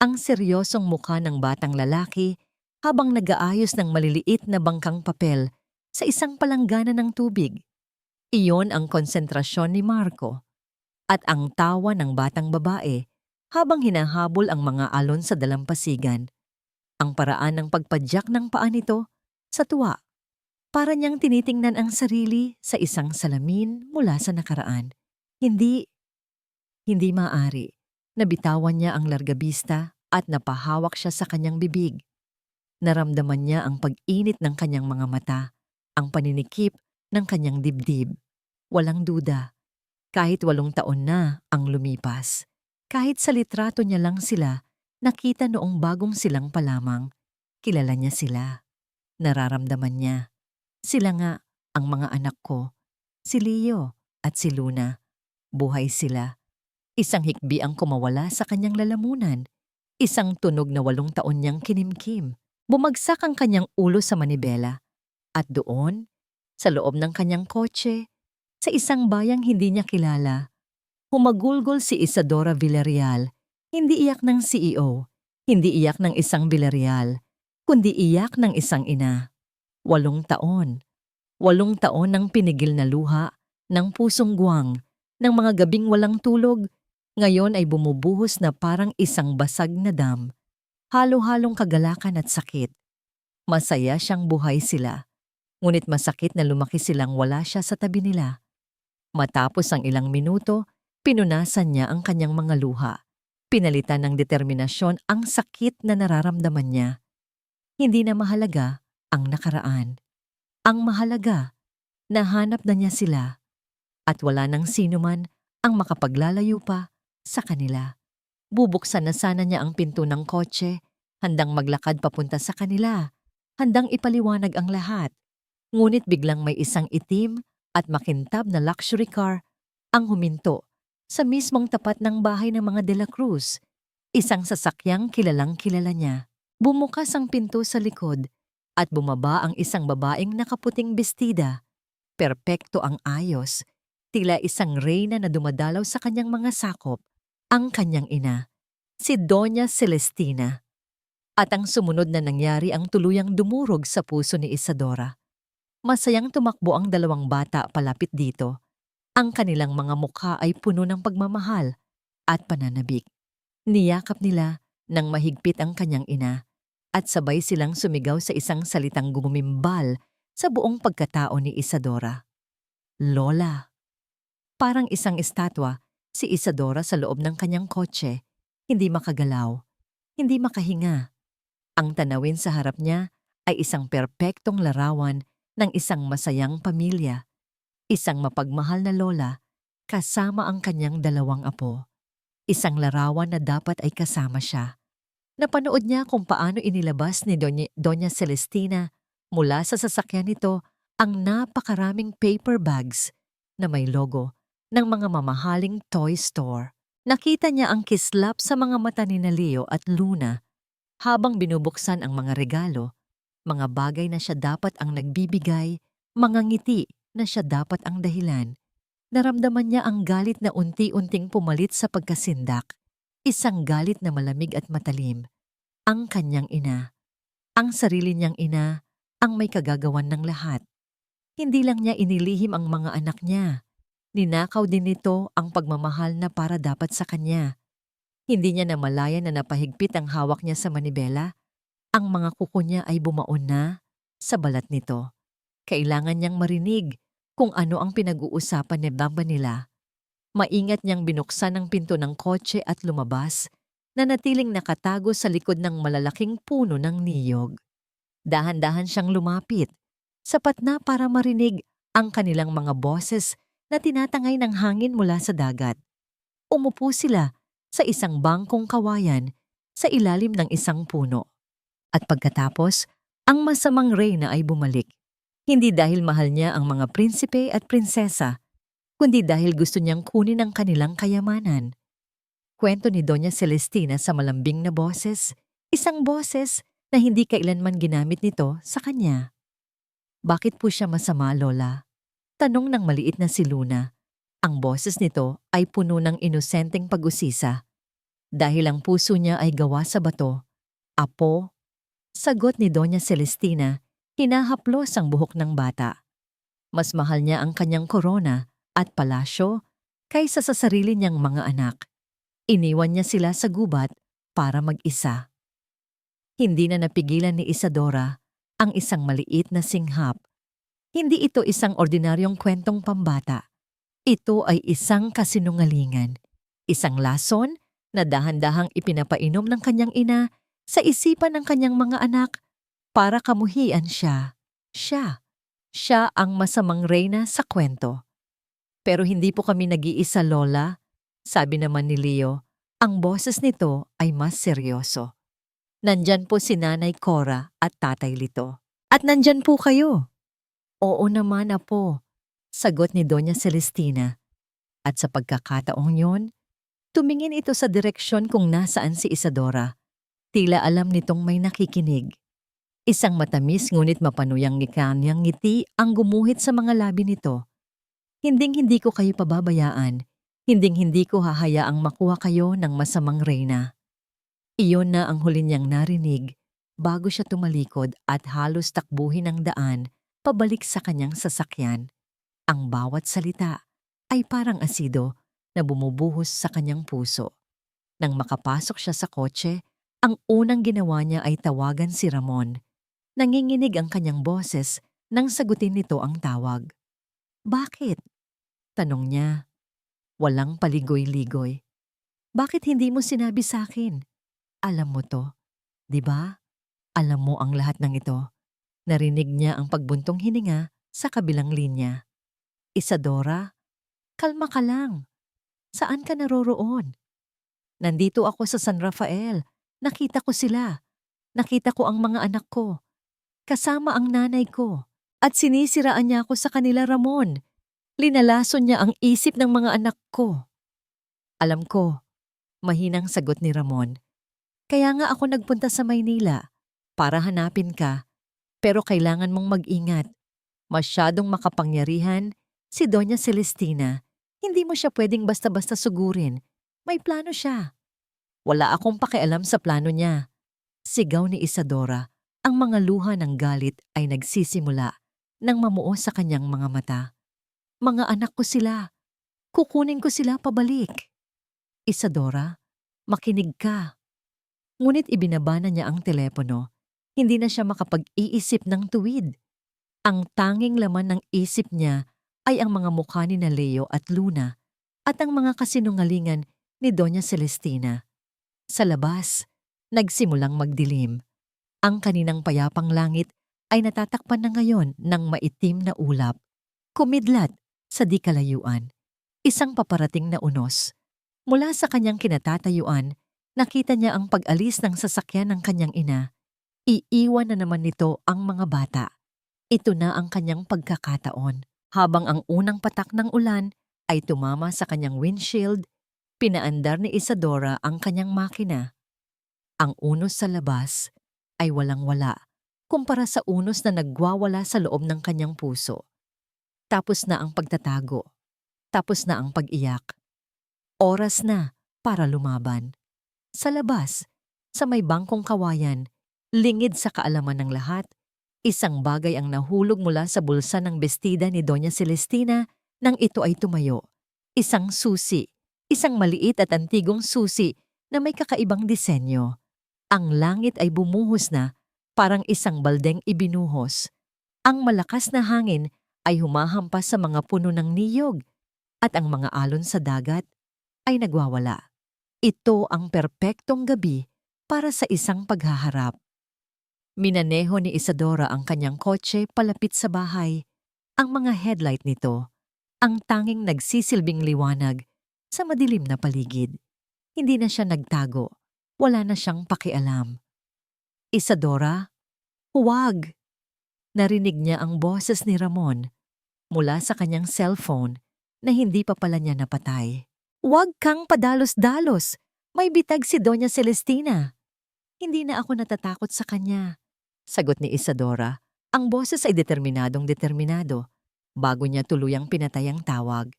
Ang seryosong mukha ng batang lalaki habang nag-aayos ng maliliit na bangkang papel sa isang palanggana ng tubig. Iyon ang konsentrasyon ni Marco. At ang tawa ng batang babae habang hinahabol ang mga alon sa dalampasigan. Ang paraan ng pagpadyak ng paa nito sa tuwa. Para niyang tinitingnan ang sarili sa isang salamin mula sa nakaraan. Hindi maaari. Nabitawan niya ang largabista at napahawak siya sa kanyang bibig. Naramdaman niya ang pag-init ng kanyang mga mata, ang paninikip ng kanyang dibdib. Walang duda, kahit 8 taon na ang lumipas, kahit sa litrato niya lang sila, nakita noong bagong silang pa lamang, kilala niya sila. Nararamdaman niya. Sila nga ang mga anak ko, si Leo at si Luna. Buhay sila. Isang hikbi ang kumawala sa kanyang lalamunan. Isang tunog na 8 taon niyang kinimkim. Bumagsak ang kanyang ulo sa manibela. At doon, sa loob ng kanyang kotse, sa isang bayang hindi niya kilala, humagulgol si Isadora Villarreal. Hindi iyak ng CEO, hindi iyak ng isang Villarreal, kundi iyak ng isang ina. 8 taon. 8 taon ng pinigil na luha, ng pusong guwang, ng mga gabing walang tulog, ngayon ay bumubuhos na parang isang basag na dam. Halo-halong kagalakan at sakit. Masaya siyang buhay sila. Ngunit masakit na lumaki silang wala siya sa tabi nila. Matapos ang ilang minuto, pinunasan niya ang kanyang mga luha. Pinalitan ng determinasyon ang sakit na nararamdaman niya. Hindi na mahalaga ang nakaraan. Ang mahalaga, nahanap na niya sila. At wala nang sino man ang makapaglalayo pa sa kanila. Bubuksan na sana niya ang pinto ng kotse, handang maglakad papunta sa kanila, handang ipaliwanag ang lahat. Ngunit biglang may isang itim at makintab na luxury car ang huminto sa mismong tapat ng bahay ng mga De La Cruz. Isang sasakyang kilalang-kilala niya. Bumukas ang pinto sa likod at bumaba ang isang babaeng nakaputing bestida. Perpekto ang ayos, tila isang reyna na dumadalaw sa kanyang mga sakop, ang kanyang ina, si Doña Celestina. At ang sumunod na nangyari ang tuluyang dumurog sa puso ni Isadora. Masayang tumakbo ang dalawang bata palapit dito. Ang kanilang mga mukha ay puno ng pagmamahal at pananabik. Niyakap nila nang mahigpit ang kanyang ina at sabay silang sumigaw sa isang salitang gumimbal sa buong pagkatao ni Isadora. Lola. Parang isang estatwa, si Isadora sa loob ng kanyang kotse, hindi makagalaw, hindi makahinga. Ang tanawin sa harap niya ay isang perpektong larawan ng isang masayang pamilya, isang mapagmahal na lola kasama ang kanyang dalawang apo. Isang larawan na dapat ay kasama siya. Napanood niya kung paano inilabas ni Doña Celestina mula sa sasakyan nito ang napakaraming paper bags na may logo ng mga mamahaling toy store. Nakita niya ang kislap sa mga mata ni Leo at Luna habang binubuksan ang mga regalo, mga bagay na siya dapat ang nagbibigay, mga ngiti na siya dapat ang dahilan. Naramdaman niya ang galit na unti-unting pumalit sa pagkasindak, isang galit na malamig at matalim. Ang kanyang ina, ang sarili niyang ina, ang may kagagawan ng lahat. Hindi lang niya inilihim ang mga anak niya. Ninakaw din nito ang pagmamahal na para dapat sa kanya. Hindi niya namalayan na napahigpit ang hawak niya sa manibela. Ang mga kuko niya ay bumaon na sa balat nito. Kailangan niyang marinig kung ano ang pinag-uusapan ni Bamba nila. Maingat niyang binuksan ang pinto ng kotse at lumabas, na natiling nakatago sa likod ng malalaking puno ng niyog. Dahan-dahan siyang lumapit, sapat na para marinig ang kanilang mga boses na tinatangay ng hangin mula sa dagat. Umupo sila sa isang bangkong kawayan sa ilalim ng isang puno. At pagkatapos, ang masamang reyna ay bumalik. Hindi dahil mahal niya ang mga prinsipe at prinsesa, kundi dahil gusto niyang kunin ang kanilang kayamanan. Kwento ni Doña Celestina sa malambing na boses, isang boses na hindi kailanman ginamit nito sa kanya. Bakit po siya masama, Lola? Tanong ng maliit na si Luna. Ang boses nito ay puno ng inosenteng pag-usisa. Dahil ang puso niya ay gawa sa bato. Apo, sagot ni Doña Celestina, hinahaplos ang buhok ng bata. Mas mahal niya ang kanyang korona at palasyo kaysa sa sarili niyang mga anak. Iniwan niya sila sa gubat para mag-isa. Hindi na napigilan ni Isadora ang isang maliit na singhap. Hindi ito isang ordinaryong kwentong pambata. Ito ay isang kasinungalingan. Isang lason na dahan-dahang ipinapainom ng kanyang ina sa isipan ng kanyang mga anak para kamuhian siya. Siya ang masamang reyna sa kwento. Pero hindi po kami nag-iisa, Lola. Sabi naman ni Leo, ang boses nito ay mas seryoso. Nandyan po si Nanay Cora at Tatay Lito. At nandyan po kayo. Oo naman, Apo, sagot ni Doña Celestina. At sa pagkakataong yon, tumingin ito sa direksyon kung nasaan si Isadora. Tila alam nitong may nakikinig. Isang matamis ngunit mapanuyang kanyang ngiti ang gumuhit sa mga labi nito. Hinding-hindi ko kayo pababayaan. Hinding-hindi ko hahayaang makuha kayo ng masamang reyna. Iyon na ang huli niyang narinig bago siya tumalikod at halos takbuhin ang daan pabalik sa kanyang sasakyan. Ang bawat salita ay parang asido na bumubuhos sa kanyang puso. Nang makapasok siya sa kotse, ang unang ginawa niya ay tawagan si Ramon. Nanginginig ang kanyang boses nang sagutin nito ang tawag. Bakit? Tanong niya. Walang paligoy-ligoy. Bakit hindi mo sinabi sa akin? Alam mo to, di ba? Alam mo ang lahat ng ito. Narinig niya ang pagbuntong hininga sa kabilang linya. Isadora, kalma ka lang. Saan ka naroroon? Nandito ako sa San Rafael. Nakita ko sila. Nakita ko ang mga anak ko. Kasama ang nanay ko. At sinisiraan niya ako sa kanila, Ramon. Linalason niya ang isip ng mga anak ko. Alam ko, Mahinang sagot ni Ramon. Kaya nga ako nagpunta sa Maynila para hanapin ka, pero kailangan mong mag-ingat. Masyadong makapangyarihan si Doña Celestina. Hindi mo siya pwedeng basta-basta sugurin. May plano siya. Wala akong pakialam sa plano niya. Sigaw ni Isadora. Ang mga luha ng galit ay nagsisimula nang mamuo sa kanyang mga mata. Mga anak ko sila. Kukunin ko sila pabalik. Isadora, makinig ka. Ngunit ibinaba na niya ang telepono. Hindi na siya makapag-iisip ng tuwid. Ang tanging laman ng isip niya ay ang mga mukha ni na Leo at Luna at ang mga kasinungalingan ni Doña Celestina. Sa labas, nagsimulang magdilim. Ang kaninang payapang langit ay natatakpan na ngayon ng maitim na ulap. Kumidlat sa di kalayuan. Isang paparating na unos. Mula sa kanyang kinatatayuan, nakita niya ang pag-alis ng sasakyan ng kanyang ina. Iiwan na naman nito ang mga bata. Ito na ang kanyang pagkakataon. Habang ang unang patak ng ulan ay tumama sa kanyang windshield, pinaandar ni Isadora ang kanyang makina. Ang unos sa labas ay walang-wala kumpara sa unos na nagwawala sa loob ng kanyang puso. Tapos na ang pagtatago. Tapos na ang pag-iyak. Oras na para lumaban. Sa labas, sa may bangkong kawayan, lingid sa kaalaman ng lahat, isang bagay ang nahulog mula sa bulsa ng bestida ni Doña Celestina nang ito ay tumayo. Isang susi, isang maliit at antigong susi na may kakaibang disenyo. Ang langit ay bumuhos na, parang isang baldeng ibinuhos. Ang malakas na hangin ay humahampas sa mga puno ng niyog at ang mga alon sa dagat ay nagwawala. Ito ang perpektong gabi para sa isang paghaharap. Minaneho ni Isadora ang kanyang kotse palapit sa bahay. Ang mga headlight nito, ang tanging nagsisilbing liwanag sa madilim na paligid. Hindi na siya nagtago. Wala na siyang pakialam. Isadora, huwag! Narinig niya ang boses ni Ramon mula sa kanyang cellphone na hindi pa pala niya napatay. Huwag kang padalos-dalos. May bitag si Doña Celestina. Hindi na ako natatakot sa kanya. Sagot ni Isadora. Ang boses ay determinadong-determinado. Bago niya tuluyang pinatay ang tawag.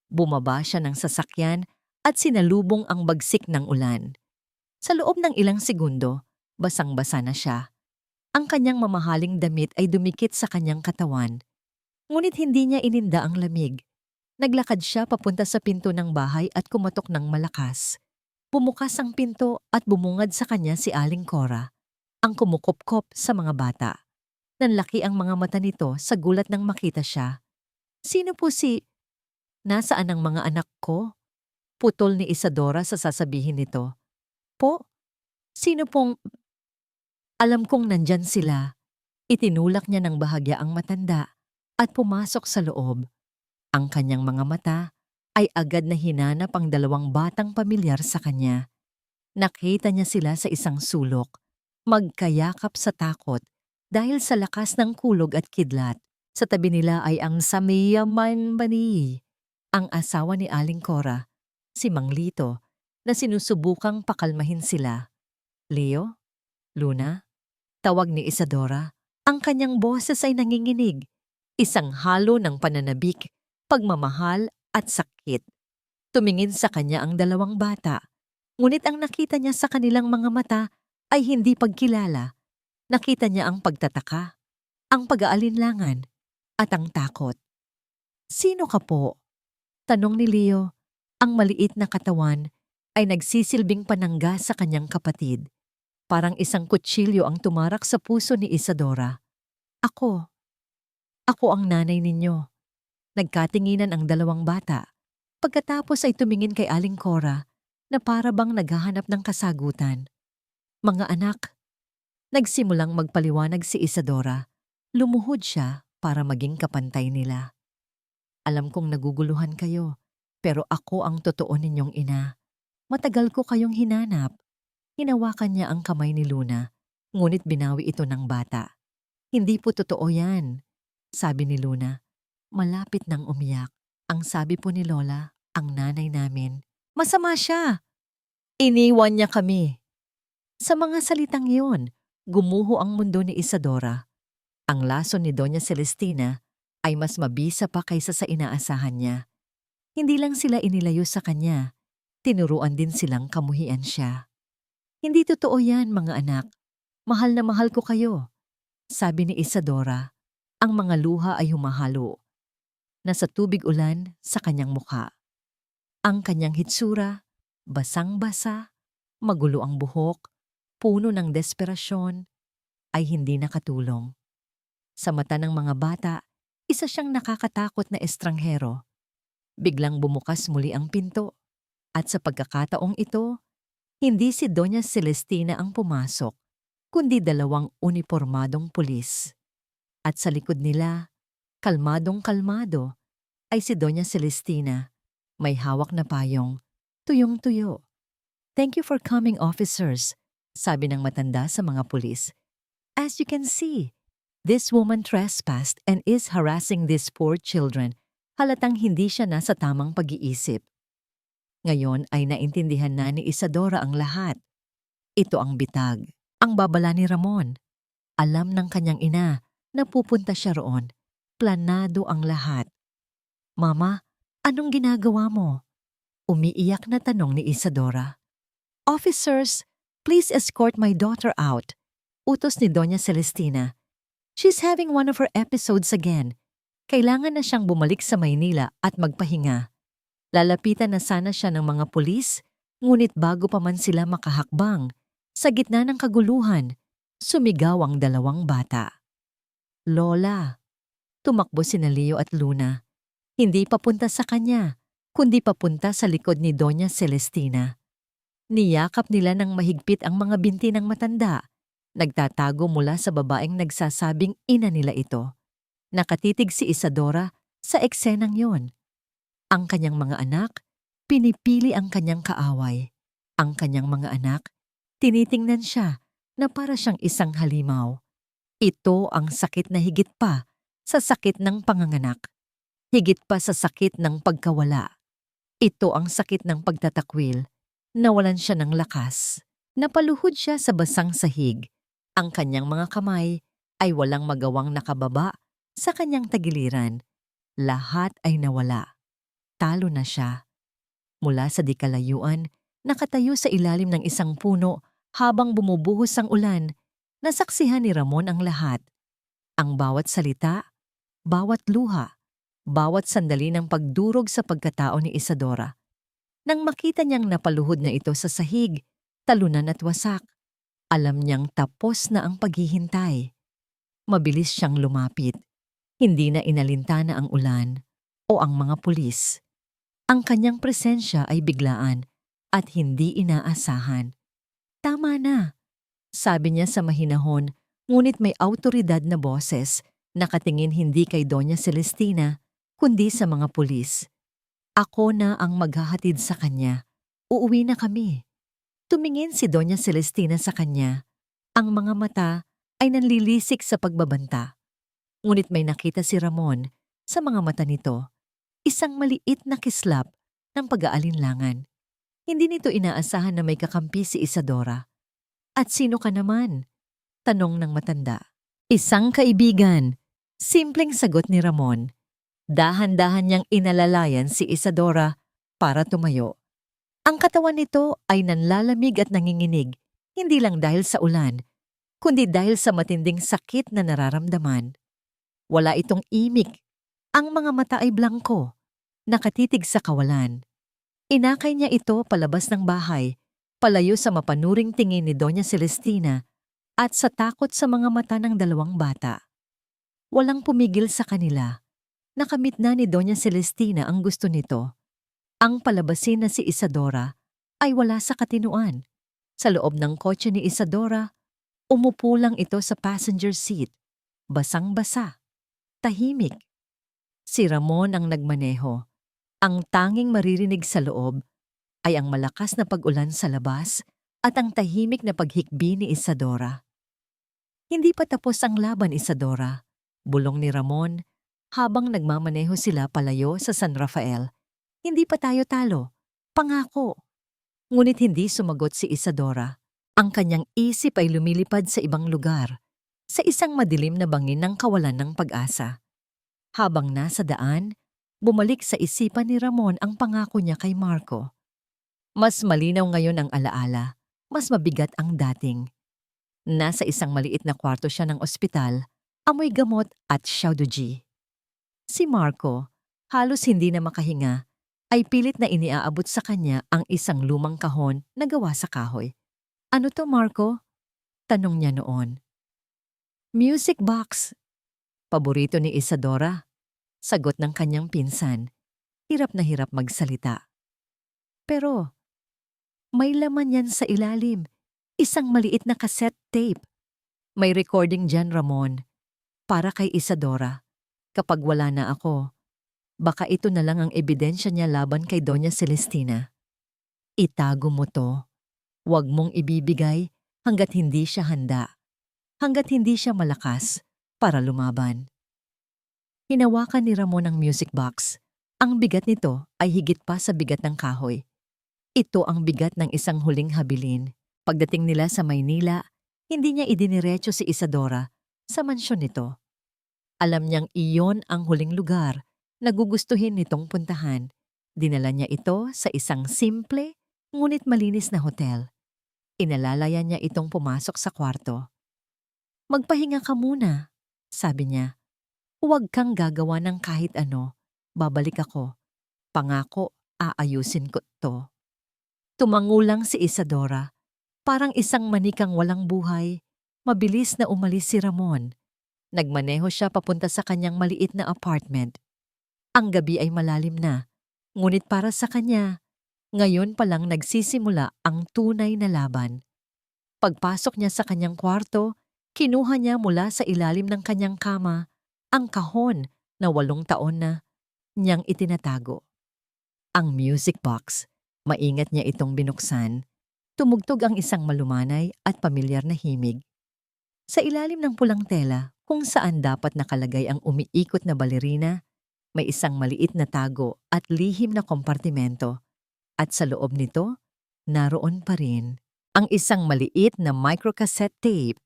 Bumaba siya ng sasakyan at sinalubong ang bagsik ng ulan. Sa loob ng ilang segundo, basang-basa na siya. Ang kanyang mamahaling damit ay dumikit sa kanyang katawan. Ngunit hindi niya ininda ang lamig. Naglakad siya papunta sa pinto ng bahay at kumatok ng malakas. Bumukas ang pinto at bumungad sa kanya si Aling Cora, ang kumukupkop sa mga bata. Nanlaki ang mga mata nito sa gulat nang makita siya. Sino po si... Nasaan ang mga anak ko? Putol ni Isadora sa sasabihin nito. Po? Sino pong... Alam kong nandyan sila. Itinulak niya ng bahagya ang matanda at pumasok sa loob. Ang kanyang mga mata ay agad na hinanap ang dalawang batang pamilyar sa kanya. Nakita niya sila sa isang sulok, magkayakap sa takot dahil sa lakas ng kulog at kidlat. Sa tabi nila ay ang Samiyaman Bani, ang asawa ni Aling Cora, si Mang Lito, na sinusubukang pakalmahin sila. Leo? Luna? Tawag ni Isadora. Ang kanyang boses ay nanginginig. Isang halo ng pananabik, pagmamahal at sakit. Tumingin sa kanya ang dalawang bata. Ngunit ang nakita niya sa kanilang mga mata ay hindi pagkilala. Nakita niya ang pagtataka, ang pag-aalinlangan, at ang takot. Sino ka po? Tanong ni Leo. Ang maliit na katawan ay nagsisilbing panangga sa kanyang kapatid. Parang isang kutsilyo ang tumarak sa puso ni Isadora. Ako. Ako ang nanay ninyo. Nagkatinginan ang dalawang bata. Pagkatapos ay tumingin kay Aling Cora na para bang naghahanap ng kasagutan. Mga anak. Nagsimulang magpaliwanag si Isadora. Lumuhod siya para maging kapantay nila. Alam kong naguguluhan kayo, pero ako ang totoo ninyong ina. Matagal ko kayong hinanap. Hinawakan niya ang kamay ni Luna, ngunit binawi ito ng bata. Hindi po totoo yan, sabi ni Luna. Malapit nang umiyak. Ang sabi po ni Lola, ang nanay namin. Masama siya! Iniwan niya kami. Sa mga salitang iyon, gumuho ang mundo ni Isadora. Ang lason ni Doña Celestina ay mas mabisa pa kaysa sa inaasahan niya. Hindi lang sila inilayo sa kanya, tinuruan din silang kamuhian siya. Hindi totoo yan, mga anak. Mahal na mahal ko kayo, sabi ni Isadora. Ang mga luha ay humahalo. Nasa tubig ulan sa kanyang mukha. Ang kanyang hitsura, basang-basa, magulo ang buhok, puno ng desperasyon, ay hindi nakatulong. Sa mata ng mga bata, isa siyang nakakatakot na estranghero. Biglang bumukas muli ang pinto, at sa pagkakataong ito, hindi si Doña Celestina ang pumasok, kundi dalawang unipormadong pulis. At sa likod nila, kalmadong-kalmado, ay si Doña Celestina, may hawak na payong, tuyong-tuyo. "Thank you for coming, officers," sabi ng matanda sa mga pulis. "As you can see, this woman trespassed and is harassing these poor children." Halatang hindi siya nasa tamang pag-iisip. Ngayon ay naintindihan na ni Isadora ang lahat. Ito ang bitag, ang babala ni Ramon. Alam ng kanyang ina na pupunta siya roon. Planado ang lahat. "Mama, anong ginagawa mo?" Umiiyak na tanong ni Isadora. "Officers, please escort my daughter out," utos ni Doña Celestina. "She's having one of her episodes again. Kailangan na siyang bumalik sa Maynila at magpahinga." Lalapitan na sana siya ng mga pulis, ngunit bago pa man sila makahakbang, sa gitna ng kaguluhan, sumigaw ang dalawang bata. "Lola!" Tumakbo sina Leo at Luna. Hindi papunta sa kanya, kundi papunta sa likod ni Doña Celestina. Niyakap nila ng mahigpit ang mga binti ng matanda. Nagtatago mula sa babaeng nagsasabing ina nila ito. Nakatitig si Isadora sa eksenang yon. Ang kanyang mga anak, pinipili ang kanyang kaaway. Ang kanyang mga anak, tinitingnan siya na para siyang isang halimaw. Ito ang sakit na higit pa sa sakit ng panganganak. Higit pa sa sakit ng pagkawala. Ito ang sakit ng pagtatakwil. Nawalan siya ng lakas. Napaluhod siya sa basang sahig. Ang kanyang mga kamay ay walang magawang nakababa sa kanyang tagiliran. Lahat ay nawala. Talo na siya. Mula sa di kalayuan, nakatayo sa ilalim ng isang puno habang bumubuhos ang ulan, nasaksihan ni Ramon ang lahat. Ang bawat salita, bawat luha, bawat sandali ng pagdurog sa pagkatao ni Isadora. Nang makita niyang napaluhod na ito sa sahig, talunan at wasak, alam niyang tapos na ang paghihintay. Mabilis siyang lumapit. Hindi na inalintana ang ulan o ang mga pulis. Ang kanyang presensya ay biglaan at hindi inaasahan. "Tama na," sabi niya sa mahinahon, ngunit may awtoridad na boses, nakatingin hindi kay Doña Celestina, kundi sa mga pulis. "Ako na ang maghahatid sa kanya. Uuwi na kami." Tumingin si Doña Celestina sa kanya. Ang mga mata ay nanlilisik sa pagbabanta. Ngunit may nakita si Ramon sa mga mata nito, isang maliit na kislap ng pag-aalinlangan. Hindi nito inaasahan na may kakampi si Isadora. "At sino ka naman?" tanong ng matanda. "Isang kaibigan," simpleng sagot ni Ramon. Dahan-dahan niyang inalalayan si Isadora para tumayo. Ang katawan nito ay nanlalamig at nanginginig, hindi lang dahil sa ulan, kundi dahil sa matinding sakit na nararamdaman. Wala itong imik. Ang mga mata ay blangko, nakatitig sa kawalan. Inakay niya ito palabas ng bahay, palayo sa mapanuring tingin ni Doña Celestina at sa takot sa mga mata ng dalawang bata. Walang pumigil sa kanila. Nakamit na ni Doña Celestina ang gusto nito. Ang palabasin na si Isadora ay wala sa katinuan. Sa loob ng kotse ni Isadora, umupo lang ito sa passenger seat, basang-basa. Tahimik. Si Ramon ang nagmaneho. Ang tanging maririnig sa loob ay ang malakas na pag-ulan sa labas at ang tahimik na paghikbi ni Isadora. "Hindi pa tapos ang laban, Isadora," bulong ni Ramon habang nagmamaneho sila palayo sa San Rafael. "Hindi pa tayo talo. Pangako." Ngunit hindi sumagot si Isadora. Ang kanyang isip ay lumilipad sa ibang lugar, sa isang madilim na bangin ng kawalan ng pag-asa. Habang nasa daan, bumalik sa isipan ni Ramon ang pangako niya kay Marco. Mas malinaw ngayon ang alaala, mas mabigat ang dating. Nasa isang maliit na kwarto siya ng ospital, amoy gamot at xiaoduji. Si Marco, halos hindi na makahinga, ay pilit na iniaabot sa kanya ang isang lumang kahon na gawa sa kahoy. "Ano to, Marco?" tanong niya noon. "Music box." Paborito ni Isadora. Sagot ng kanyang pinsan. Hirap na hirap magsalita. "Pero, may laman yan sa ilalim. Isang maliit na cassette tape. May recording dyan, Ramon. Para kay Isadora. Kapag wala na ako, baka ito na lang ang ebidensya niya laban kay Doña Celestina. Itago mo to. Huwag mong ibibigay hanggat hindi siya handa. Hanggat hindi siya malakas para lumaban." Hinawakan ni Ramon ang music box. Ang bigat nito ay higit pa sa bigat ng kahoy. Ito ang bigat ng isang huling habilin. Pagdating nila sa Maynila, hindi niya idiniretso si Isadora sa mansyon nito. Alam niyang iyon ang huling lugar na gugustuhin nitong puntahan. Dinala niya ito sa isang simple ngunit malinis na hotel. Inalalayan niya itong pumasok sa kwarto. "Magpahinga ka muna," sabi niya. "Huwag kang gagawa ng kahit ano. Babalik ako. Pangako, aayusin ko to." Tumangulang si Isadora. Parang isang manikang walang buhay. Mabilis na umalis si Ramon. Nagmaneho siya papunta sa kanyang maliit na apartment. Ang gabi ay malalim na. Ngunit para sa kanya, ngayon pa lang nagsisimula ang tunay na laban. Pagpasok niya sa kanyang kwarto, kinuha niya mula sa ilalim ng kanyang kama ang kahon na 8 taon na niyang itinatago. Ang music box, maingat niya itong binuksan. Tumugtog ang isang malumanay at pamilyar na himig. Sa ilalim ng pulang tela, kung saan dapat nakalagay ang umiikot na balerina, may isang maliit na tago at lihim na kompartimento. At sa loob nito, naroon pa rin ang isang maliit na microcassette tape.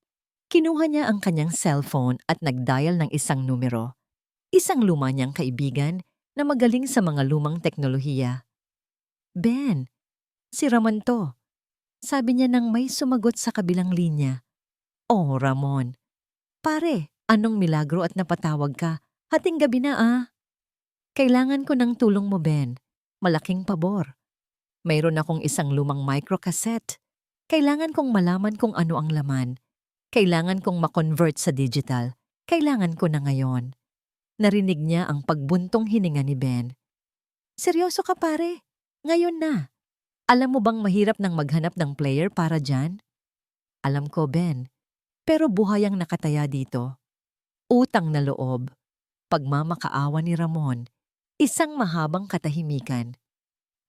Kinuha niya ang kanyang cellphone at nagdial ng isang numero. Isang luma niyang kaibigan na magaling sa mga lumang teknolohiya. "Ben, si Ramon to," sabi niya nang may sumagot sa kabilang linya. "Oh, Ramon. Pare, anong milagro at napatawag ka? Hating gabi na ah." "Kailangan ko ng tulong mo, Ben. Malaking pabor. Mayroon akong isang lumang microcassette. Kailangan kong malaman kung ano ang laman. Kailangan kong ma-convert sa digital. Kailangan ko na ngayon." Narinig niya ang pagbuntong hininga ni Ben. "Seryoso ka, pare? Ngayon na. Alam mo bang mahirap nang maghanap ng player para dyan?" "Alam ko, Ben. Pero buhay ang nakataya dito." Utang na loob. Pagmamakaawa ni Ramon. Isang mahabang katahimikan.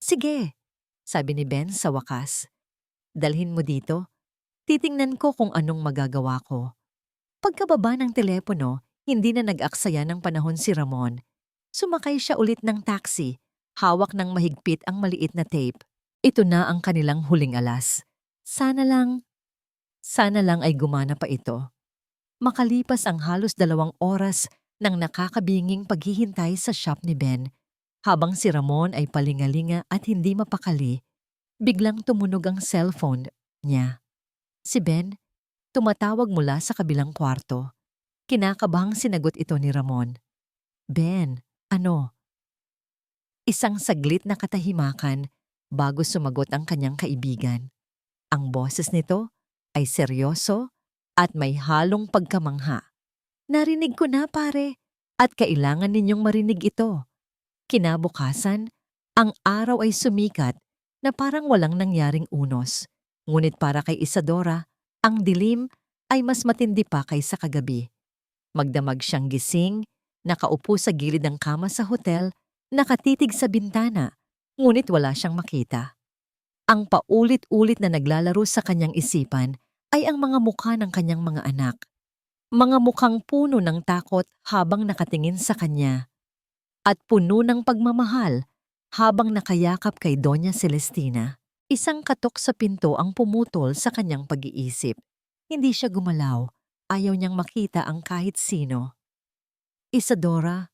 "Sige," sabi ni Ben sa wakas. "Dalhin mo dito. Titingnan ko kung anong magagawa ko." Pagkababa ng telepono, hindi na nag-aksaya ng panahon si Ramon. Sumakay siya ulit ng taxi, hawak ng mahigpit ang maliit na tape. Ito na ang kanilang huling alas. Sana lang ay gumana pa ito. Makalipas ang halos 2 oras ng nakakabinging paghihintay sa shop ni Ben, habang si Ramon ay palingalinga at hindi mapakali, biglang tumunog ang cellphone niya. Si Ben, tumatawag mula sa kabilang kwarto. Kinakabahang sinagot ito ni Ramon. "Ben, ano?" Isang saglit na katahimakan bago sumagot ang kanyang kaibigan. Ang boses nito ay seryoso at may halong pagkamangha. "Narinig ko na, pare, at kailangan ninyong marinig ito." Kinabukasan, ang araw ay sumikat na parang walang nangyaring unos. Ngunit para kay Isadora, ang dilim ay mas matindi pa kaysa kagabi. Magdamag siyang gising, nakaupo sa gilid ng kama sa hotel, nakatitig sa bintana, ngunit wala siyang makita. Ang paulit-ulit na naglalaro sa kanyang isipan ay ang mga mukha ng kanyang mga anak. Mga mukhang puno ng takot habang nakatingin sa kanya. At puno ng pagmamahal habang nakayakap kay Doña Celestina. Isang katok sa pinto ang pumutol sa kanyang pag-iisip. Hindi siya gumalaw. Ayaw niyang makita ang kahit sino. Isadora,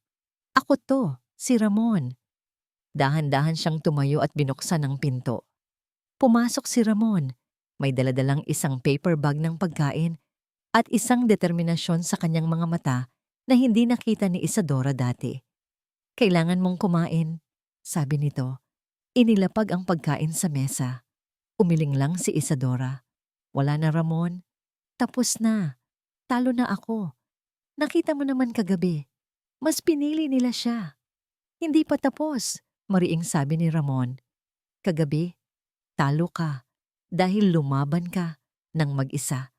ako to, si Ramon. Dahan-dahan siyang tumayo at binuksan ang pinto. Pumasok si Ramon. May daladalang isang paper bag ng pagkain at isang determinasyon sa kanyang mga mata na hindi nakita ni Isadora dati. Kailangan mong kumain, sabi nito. Inilapag ang pagkain sa mesa. Umiling lang si Isadora. Wala na, Ramon. Tapos na. Talo na ako. Nakita mo naman kagabi. Mas pinili nila siya. Hindi pa tapos, mariing sabi ni Ramon. Kagabi, talo ka dahil lumaban ka ng mag-isa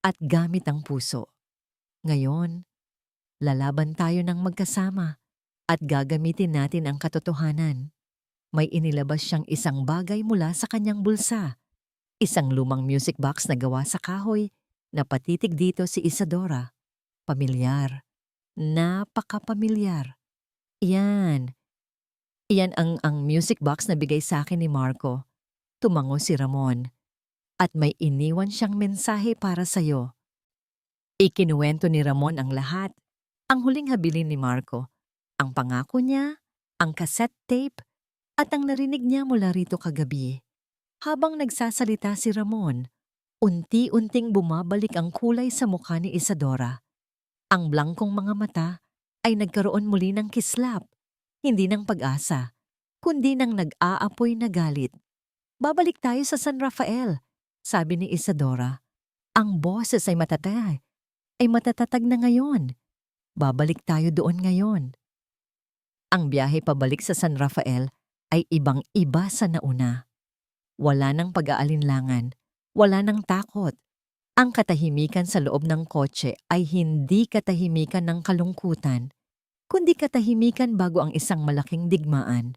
at gamit ang puso. Ngayon, lalaban tayo ng magkasama at gagamitin natin ang katotohanan. May inilabas siyang isang bagay mula sa kanyang bulsa. Isang lumang music box na gawa sa kahoy na patitig dito si Isadora. Pamilyar. Napaka-pamilyar. Iyan. Iyan ang music box na bigay sa akin ni Marco. Tumango si Ramon. At may iniwan siyang mensahe para sa'yo. Ikinuwento ni Ramon ang lahat. Ang huling habilin ni Marco. Ang pangako niya, ang cassette tape, at ang narinig niya mula rito kagabi. Habang nagsasalita si Ramon, unti-unting bumabalik ang kulay sa mukha ni Isadora. Ang blangkong mga mata ay nagkaroon muli ng kislap, hindi ng pag-asa, kundi ng nag-aapoy na galit. Babalik tayo sa San Rafael, sabi ni Isadora. Ang boses ay matatatag na ngayon. Babalik tayo doon ngayon. Ang biyahe pabalik sa San Rafael ay ibang-iba sa nauna. Wala nang pag-aalinlangan, wala nang takot. Ang katahimikan sa loob ng kotse ay hindi katahimikan ng kalungkutan, kundi katahimikan bago ang isang malaking digmaan.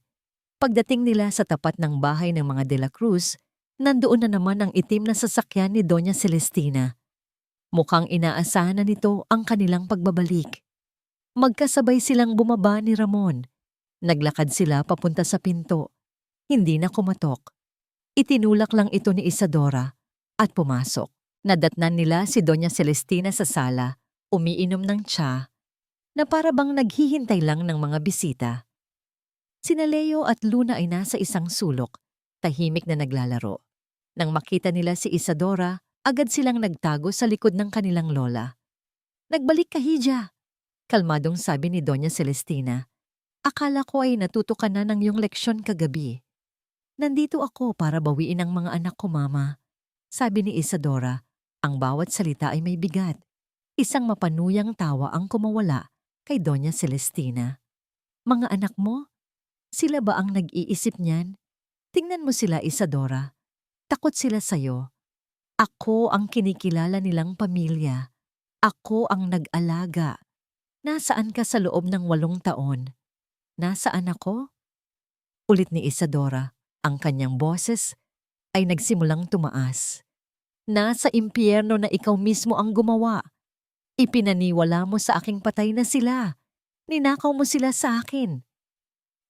Pagdating nila sa tapat ng bahay ng mga De La Cruz, nandoon na naman ang itim na sasakyan ni Doña Celestina. Mukhang inaasahan na nito ang kanilang pagbabalik. Magkasabay silang bumaba ni Ramon. Naglakad sila papunta sa pinto. Hindi na kumatok. Itinulak lang ito ni Isadora at pumasok. Nadatnan nila si Doña Celestina sa sala, umiinom ng tsa, na para bang naghihintay lang ng mga bisita. Sina Leo at Luna ay nasa isang sulok, tahimik na naglalaro. Nang makita nila si Isadora, agad silang nagtago sa likod ng kanilang lola. Nagbalik ka, Hija, kalmadong sabi ni Doña Celestina. Akala ko ay natuto ka na ng iyong leksyon kagabi. Nandito ako para bawiin ang mga anak ko, Mama, sabi ni Isadora. Ang bawat salita ay may bigat. Isang mapanuyang tawa ang kumawala kay Doña Celestina. Mga anak mo? Sila ba ang nag-iisip niyan? Tingnan mo sila, Isadora. Takot sila sa'yo. Ako ang kinikilala nilang pamilya. Ako ang nag-alaga. Nasaan ka sa loob ng 8 taon? Nasaan ako? Ulit ni Isadora. Ang kanyang boses ay nagsimulang tumaas. Nasa impyerno na ikaw mismo ang gumawa. Ipinaniwala mo sa aking patay na sila. Ninakaw mo sila sa akin.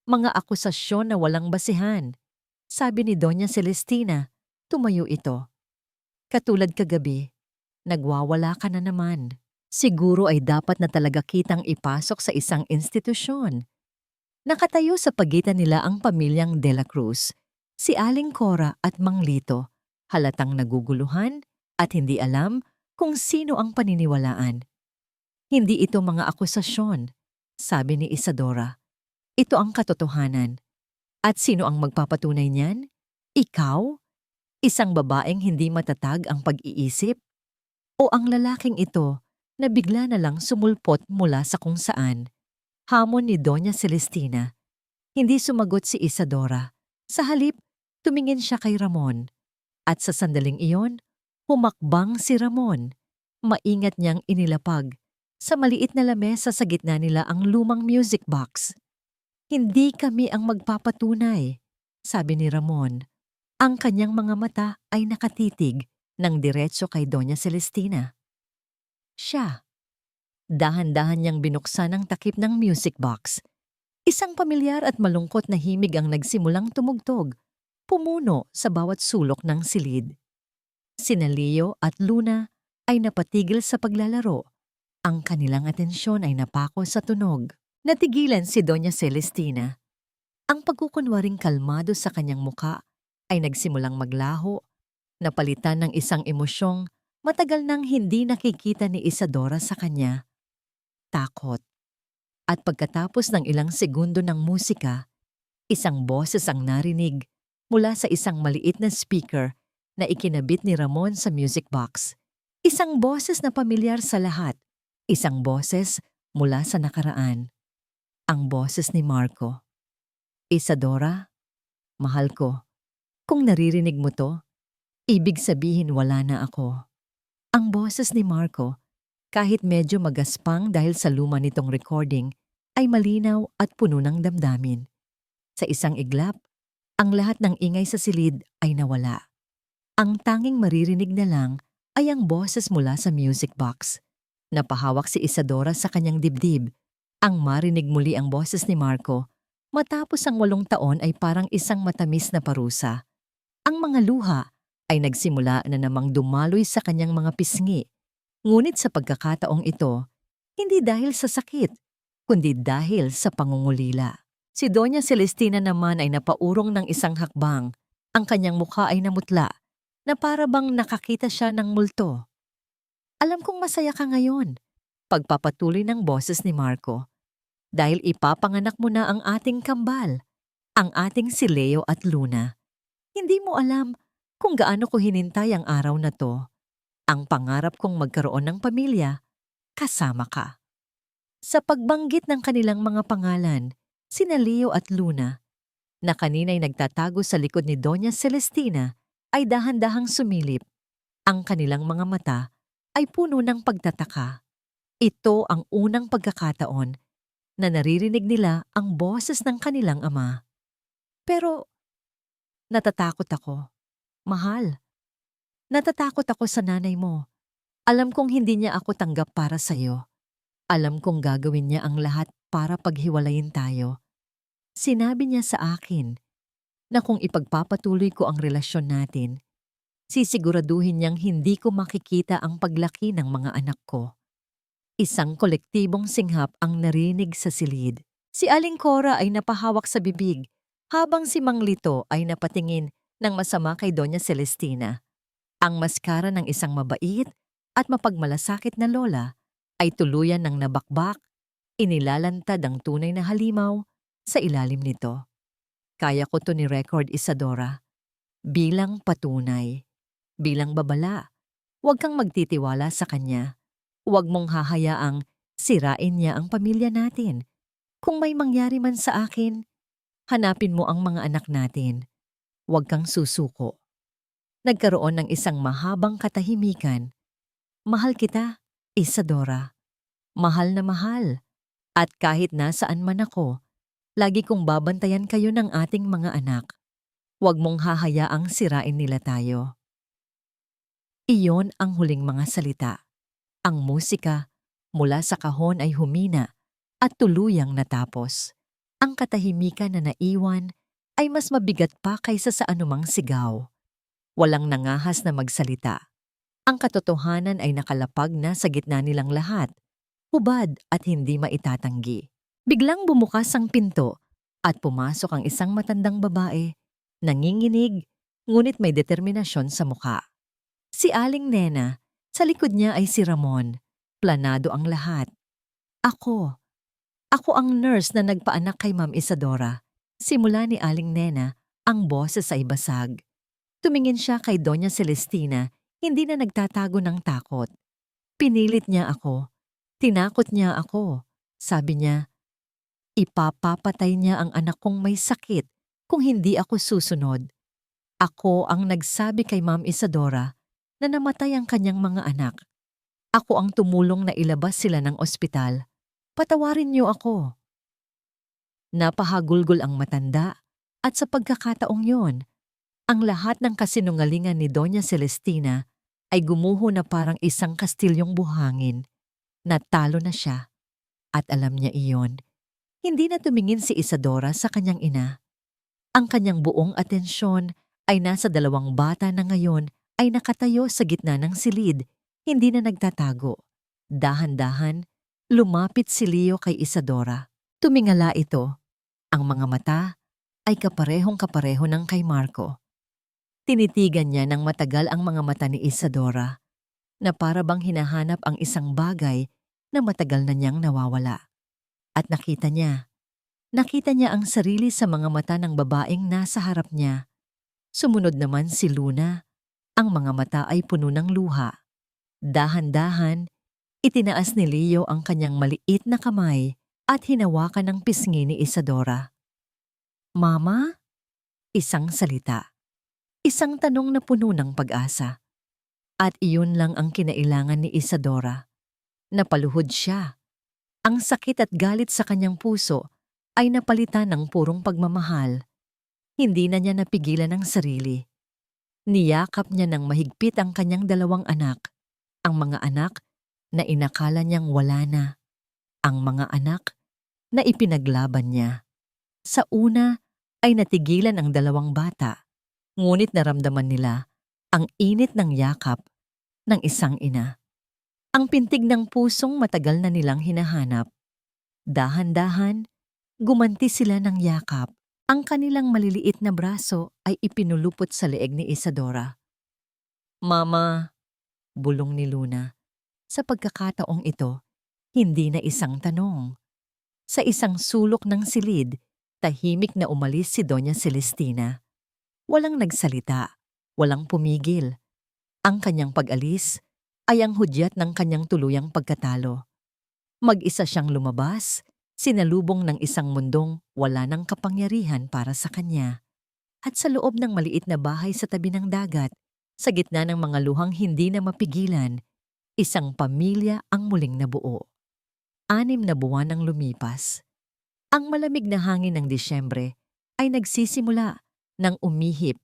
Mga akusasyon na walang basihan. Sabi ni Doña Celestina, tumayo ito. Katulad kagabi, nagwawala ka na naman. Siguro ay dapat na talaga kitang ipasok sa isang institusyon. Nakatayo sa pagitan nila ang pamilyang De La Cruz, si Aling Cora at Mang Lito, halatang naguguluhan at hindi alam kung sino ang paniniwalaan. Hindi ito mga akusasyon, sabi ni Isadora. Ito ang katotohanan. At sino ang magpapatunay niyan? Ikaw? Isang babaeng hindi matatag ang pag-iisip? O ang lalaking ito na bigla na lang sumulpot mula sa kung saan? Hamon ni Doña Celestina. Hindi sumagot si Isadora. Sa halip, tumingin siya kay Ramon. At sa sandaling iyon, humakbang si Ramon. Maingat niyang inilapag. Sa maliit na lamesa sa gitna nila ang lumang music box. Hindi kami ang magpapatunay, sabi ni Ramon. Ang kanyang mga mata ay nakatitig ng diretso kay Doña Celestina. Siya. Dahan-dahan niyang binuksan ang takip ng music box. Isang pamilyar at malungkot na himig ang nagsimulang tumugtog. pumuno sa bawat sulok ng silid. Sina Leo at Luna ay napatigil sa paglalaro. Ang kanilang atensyon ay napako sa tunog. Natigilan si Doña Celestina. Ang pagkukunwaring kalmado sa kanyang muka ay nagsimulang maglaho, napalitan ng isang emosyong matagal nang hindi nakikita ni Isadora sa kanya. Takot. At pagkatapos ng ilang segundo ng musika, isang boses ang narinig mula sa isang maliit na speaker na ikinabit ni Ramon sa music box. Isang boses na pamilyar sa lahat. Isang boses mula sa nakaraan. Ang boses ni Marco. Isadora, mahal ko. Kung naririnig mo to, ibig sabihin wala na ako. Ang boses ni Marco, kahit medyo magaspang dahil sa luma nitong recording, ay malinaw at puno ng damdamin. Sa isang iglap, ang lahat ng ingay sa silid ay nawala. Ang tanging maririnig na lang ay ang boses mula sa music box. Napahawak si Isadora sa kanyang dibdib. Ang marinig muli ang boses ni Marco, matapos ang 8 taon ay parang isang matamis na parusa. Ang mga luha ay nagsimula na namang dumaloy sa kanyang mga pisngi. Ngunit sa pagkakataong ito, hindi dahil sa sakit, kundi dahil sa pangungulila. Si Doña Celestina naman ay napaurong ng isang hakbang. Ang kanyang mukha ay namutla, na para bang nakakita siya ng multo. Alam kong masaya ka ngayon, pagpapatuloy ng boses ni Marco. Dahil ipapanganak mo na ang ating kambal, ang ating si Leo at Luna. Hindi mo alam kung gaano ko hinintay ang araw na to. Ang pangarap kong magkaroon ng pamilya, kasama ka. Sa pagbanggit ng kanilang mga pangalan, sina Leo at Luna, na kanina'y nagtatago sa likod ni Doña Celestina, ay dahan-dahang sumilip. Ang kanilang mga mata ay puno ng pagtataka. Ito ang unang pagkakataon na naririnig nila ang boses ng kanilang ama. Pero, natatakot ako. Mahal. Natatakot ako sa nanay mo. Alam kong hindi niya ako tanggap para sa'yo. Alam kong gagawin niya ang lahat para paghiwalayin tayo. Sinabi niya sa akin na kung ipagpapatuloy ko ang relasyon natin, sisiguraduhin niyang hindi ko makikita ang paglaki ng mga anak ko. Isang kolektibong singhap ang narinig sa silid. Si Aling Cora ay napahawak sa bibig, habang si Mang Lito ay napatingin ng masama kay Doña Celestina. Ang maskara ng isang mabait at mapagmalasakit na lola ay tuluyan ng nabakbak, inilalantad ang tunay na halimaw sa ilalim nito. Kaya ko to ni record, Isadora. Bilang patunay, bilang babala, huwag kang magtitiwala sa kanya. Huwag mong hahayaang sirain niya ang pamilya natin. Kung may mangyari man sa akin, hanapin mo ang mga anak natin. Huwag kang susuko. Nagkaroon ng isang mahabang katahimikan. Mahal kita, Isadora. Mahal na mahal. At kahit nasaan man ako, lagi kong babantayan kayo ng ating mga anak. Huwag mong hahayaang sirain nila tayo. Iyon ang huling mga salita. Ang musika mula sa kahon ay humina at tuluyang natapos. Ang katahimikan na naiwan ay mas mabigat pa kaysa sa anumang sigaw. Walang nangahas na magsalita. Ang katotohanan ay nakalapag na sa gitna nilang lahat, hubad at hindi maitatanggi. Biglang bumukas ang pinto at pumasok ang isang matandang babae, nanginginig, ngunit may determinasyon sa mukha. Si Aling Nena. Sa likod niya ay si Ramon. Planado ang lahat. Ako ang nurse na nagpaanak kay Ma'am Isadora. Simula ni Aling Nena, ang boses ay basag. Tumingin siya kay Doña Celestina, hindi na nagtatago ng takot. Pinilit niya ako. Tinakot niya ako. Sabi niya, ipapapatay niya ang anak kong may sakit kung hindi ako susunod. Ako ang nagsabi kay Ma'am Isadora na namatay ang kanyang mga anak. Ako ang tumulong na ilabas sila ng ospital. Patawarin niyo ako. Napahagulgol ang matanda at sa pagkakataong yon, ang lahat ng kasinungalingan ni Doña Celestina ay gumuho na parang isang kastilyong buhangin. Natalo na siya at alam niya iyon. Hindi na tumingin si Isadora sa kanyang ina. Ang kanyang buong atensyon ay nasa dalawang bata na ngayon ay nakatayo sa gitna ng silid, hindi na nagtatago. Dahan-dahan, lumapit si Leo kay Isadora. Tumingala ito. Ang mga mata ay kaparehong-kapareho ng kay Marco. Tinitigan niya ng matagal ang mga mata ni Isadora na para bang hinahanap ang isang bagay na matagal na niyang nawawala. At nakita niya ang sarili sa mga mata ng babaeng nasa harap niya. Sumunod naman si Luna. Ang mga mata ay puno ng luha. Dahan-dahan, itinaas ni Leo ang kanyang maliit na kamay at hinawakan ng pisngi ni Isadora. Mama? Isang salita. Isang tanong na puno ng pag-asa. At iyon lang ang kinailangan ni Isadora. Napaluhod siya. Ang sakit at galit sa kanyang puso ay napalitan ng purong pagmamahal. Hindi na niya napigilan ang sarili. Niyakap niya ng mahigpit ang kanyang dalawang anak. Ang mga anak na inakala niyang wala na. Ang mga anak na ipinaglaban niya. Sa una ay natigilan ang dalawang bata. Ngunit naramdaman nila ang init ng yakap ng isang ina. Ang pintig ng pusong matagal na nilang hinahanap. Dahan-dahan, gumanti sila ng yakap. Ang kanilang maliliit na braso ay ipinulupot sa leeg ni Isadora. Mama, bulong ni Luna. Sa pagkakataong ito, hindi na isang tanong. Sa isang sulok ng silid, tahimik na umalis si Doña Celestina. Walang nagsalita, walang pumigil. Ang kanyang pag-alis ay ang hudyat ng kanyang tuluyang pagkatalo. Mag-isa siyang lumabas, sinalubong ng isang mundong wala ng kapangyarihan para sa kanya. At sa loob ng maliit na bahay sa tabi ng dagat, sa gitna ng mga luhang hindi na mapigilan, isang pamilya ang muling nabuo. 6 na buwan ang lumipas. Ang malamig na hangin ng Disyembre ay nagsisimula ng umihip,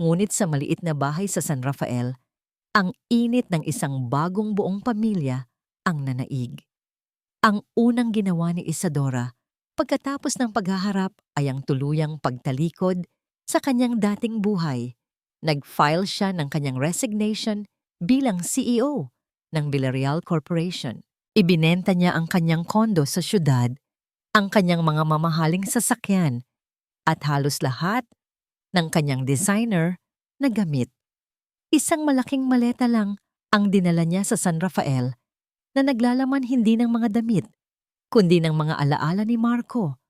ngunit sa maliit na bahay sa San Rafael, ang init ng isang bagong buong pamilya ang nanaig. Ang unang ginawa ni Isadora pagkatapos ng paghaharap ay ang tuluyang pagtalikod sa kanyang dating buhay. Nag-file siya ng kanyang resignation bilang CEO ng Villarreal Corporation. Ibinenta niya ang kanyang kondo sa syudad, ang kanyang mga mamahaling sasakyan, at halos lahat ng kanyang designer na gamit. Isang malaking maleta lang ang dinala niya sa San Rafael na naglalaman hindi ng mga damit, kundi ng mga alaala ni Marco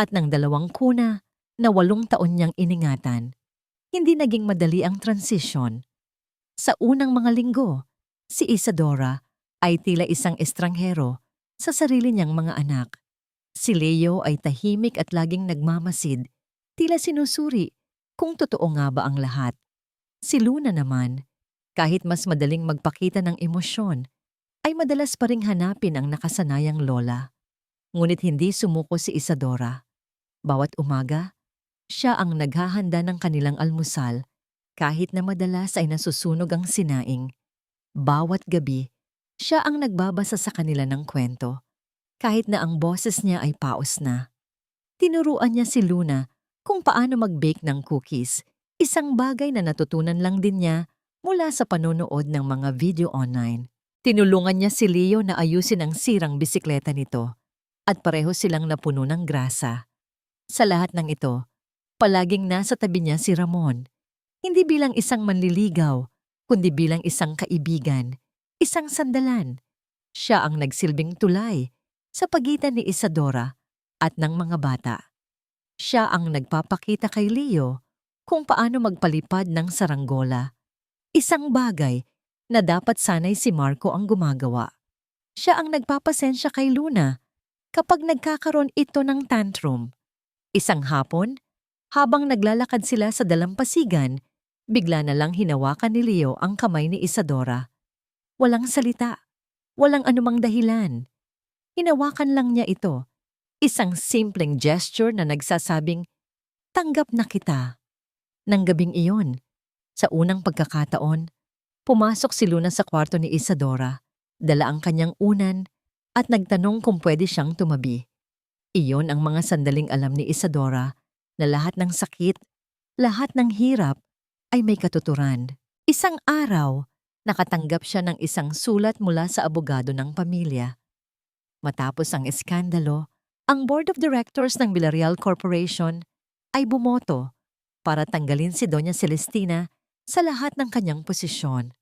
at ng 2 kuna na 8 taon niyang iningatan. Hindi naging madali ang transisyon. Sa unang mga linggo, si Isadora ay tila isang estranghero sa sarili niyang mga anak. Si Leo ay tahimik at laging nagmamasid, tila sinusuri kung totoo nga ba ang lahat. Si Luna naman, kahit mas madaling magpakita ng emosyon, ay madalas pa ring hanapin ang nakasanayang lola. Ngunit hindi sumuko si Isadora. Bawat umaga, siya ang naghahanda ng kanilang almusal, kahit na madalas ay nasusunog ang sinaing. Bawat gabi, siya ang nagbabasa sa kanila ng kwento, kahit na ang boses niya ay paos na. Tinuruan niya si Luna kung paano mag-bake ng cookies, isang bagay na natutunan lang din niya mula sa panonood ng mga video online. Tinulungan niya si Leo na ayusin ang sirang bisikleta nito at pareho silang napuno ng grasa. Sa lahat ng ito, palaging nasa tabi niya si Ramon, hindi bilang isang manliligaw, kundi bilang isang kaibigan, isang sandalan. Siya ang nagsilbing tulay sa pagitan ni Isadora at ng mga bata. Siya ang nagpapakita kay Leo kung paano magpalipad ng saranggola, isang bagay na dapat sanay si Marco ang gumagawa. Siya ang nagpapasensya kay Luna kapag nagkakaroon ito ng tantrum. Isang hapon, habang naglalakad sila sa dalampasigan, bigla na lang hinawakan ni Leo ang kamay ni Isadora. Walang salita, walang anumang dahilan. Hinawakan lang niya ito, isang simpleng gesture na nagsasabing, "Tanggap na kita." Nang gabing iyon, sa unang pagkakataon, pumasok si Luna sa kwarto ni Isadora, dala ang kanyang unan at nagtanong kung pwede siyang tumabi. Iyon ang mga sandaling alam ni Isadora na lahat ng sakit, lahat ng hirap ay may katuturan. Isang araw, nakatanggap siya ng isang sulat mula sa abogado ng pamilya. Matapos ang eskandalo, ang Board of Directors ng Villarreal Corporation ay bumoto para tanggalin si Doña Celestina sa lahat ng kanyang posisyon.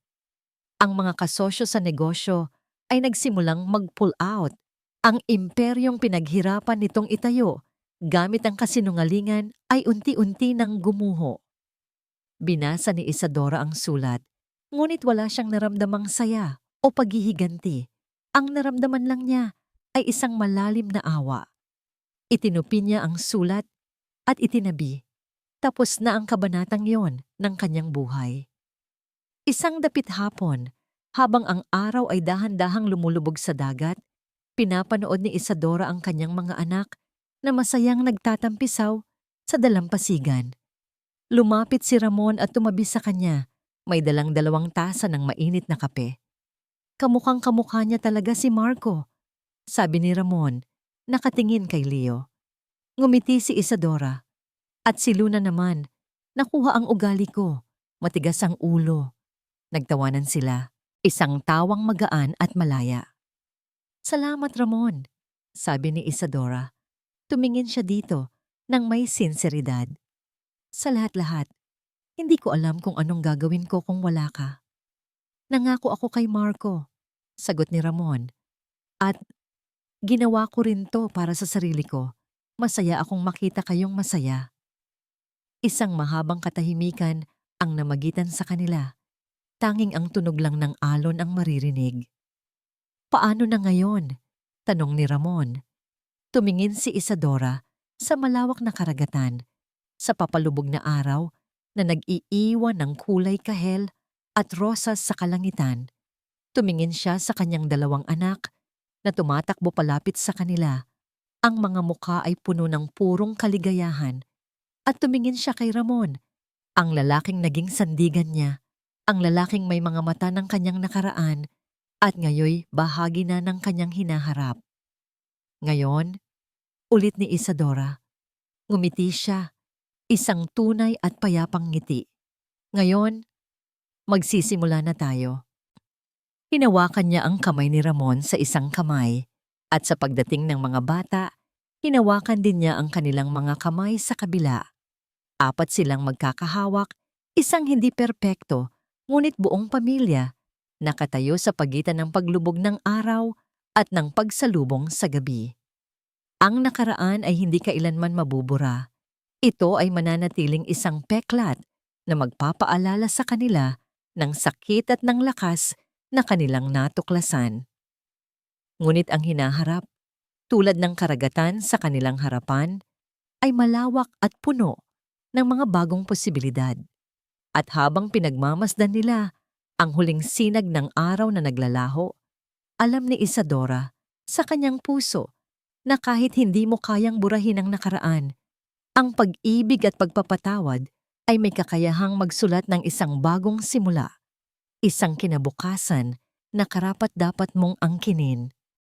Ang mga kasosyo sa negosyo ay nagsimulang mag-pull out. Ang imperyong pinaghirapan nitong itayo gamit ang kasinungalingan ay unti-unti nang gumuho. Binasa ni Isadora ang sulat, ngunit wala siyang naramdamang saya o paghihiganti. Ang naramdaman lang niya ay isang malalim na awa. Itinupi niya ang sulat at itinabi. Tapos na ang kabanatang yon ng kanyang buhay. Isang dapit hapon, habang ang araw ay dahan-dahang lumulubog sa dagat, pinapanood ni Isadora ang kanyang mga anak na masayang nagtatampisaw sa dalampasigan. Lumapit si Ramon at tumabi sa kanya, may dalang 2 tasa ng mainit na kape. Kamukhang kamukha niya talaga si Marco, sabi ni Ramon, nakatingin kay Leo. Ngumiti si Isadora. At si Luna naman, nakuha ang ugali ko, matigas ang ulo. Nagtawanan sila, isang tawang magaan at malaya. Salamat Ramon, sabi ni Isadora. Tumingin siya dito nang may sinseridad. Sa lahat-lahat, hindi ko alam kung anong gagawin ko kung wala ka. Nangako ako kay Marco, sagot ni Ramon. At ginawa ko rin to para sa sarili ko. Masaya akong makita kayong masaya. Isang mahabang katahimikan ang namagitan sa kanila. Tanging ang tunog lang ng alon ang maririnig. Paano na ngayon? Tanong ni Ramon. Tumingin si Isadora sa malawak na karagatan, sa papalubog na araw na nag-iiwan ng kulay kahel at rosas sa kalangitan. Tumingin siya sa kanyang 2 anak na tumatakbo palapit sa kanila. Ang mga mukha ay puno ng purong kaligayahan. At tumingin siya kay Ramon, ang lalaking naging sandigan niya, ang lalaking may mga mata ng kanyang nakaraan at ngayoy bahagi na ng kanyang hinaharap. Ngayon, ulit ni Isadora, ngumiti siya, isang tunay at payapang ngiti. Ngayon, magsisimula na tayo. Hinawakan niya ang kamay ni Ramon sa isang kamay at sa pagdating ng mga bata, hinawakan din niya ang kanilang mga kamay sa kabila. 4 silang magkakahawak, isang hindi perpekto, ngunit buong pamilya, nakatayo sa pagitan ng paglubog ng araw at ng pagsalubong sa gabi. Ang nakaraan ay hindi kailanman mabubura. Ito ay mananatiling isang peklat na magpapaalala sa kanila ng sakit at ng lakas na kanilang natuklasan. Ngunit ang hinaharap, tulad ng karagatan sa kanilang harapan, ay malawak at puno ng mga bagong posibilidad. At habang pinagmamasdan nila ang huling sinag ng araw na naglalaho, alam ni Isadora sa kanyang puso na kahit hindi mo kayang burahin ang nakaraan, ang pag-ibig at pagpapatawad ay may kakayahang magsulat ng isang bagong simula, isang kinabukasan na karapat-dapat mong angkinin.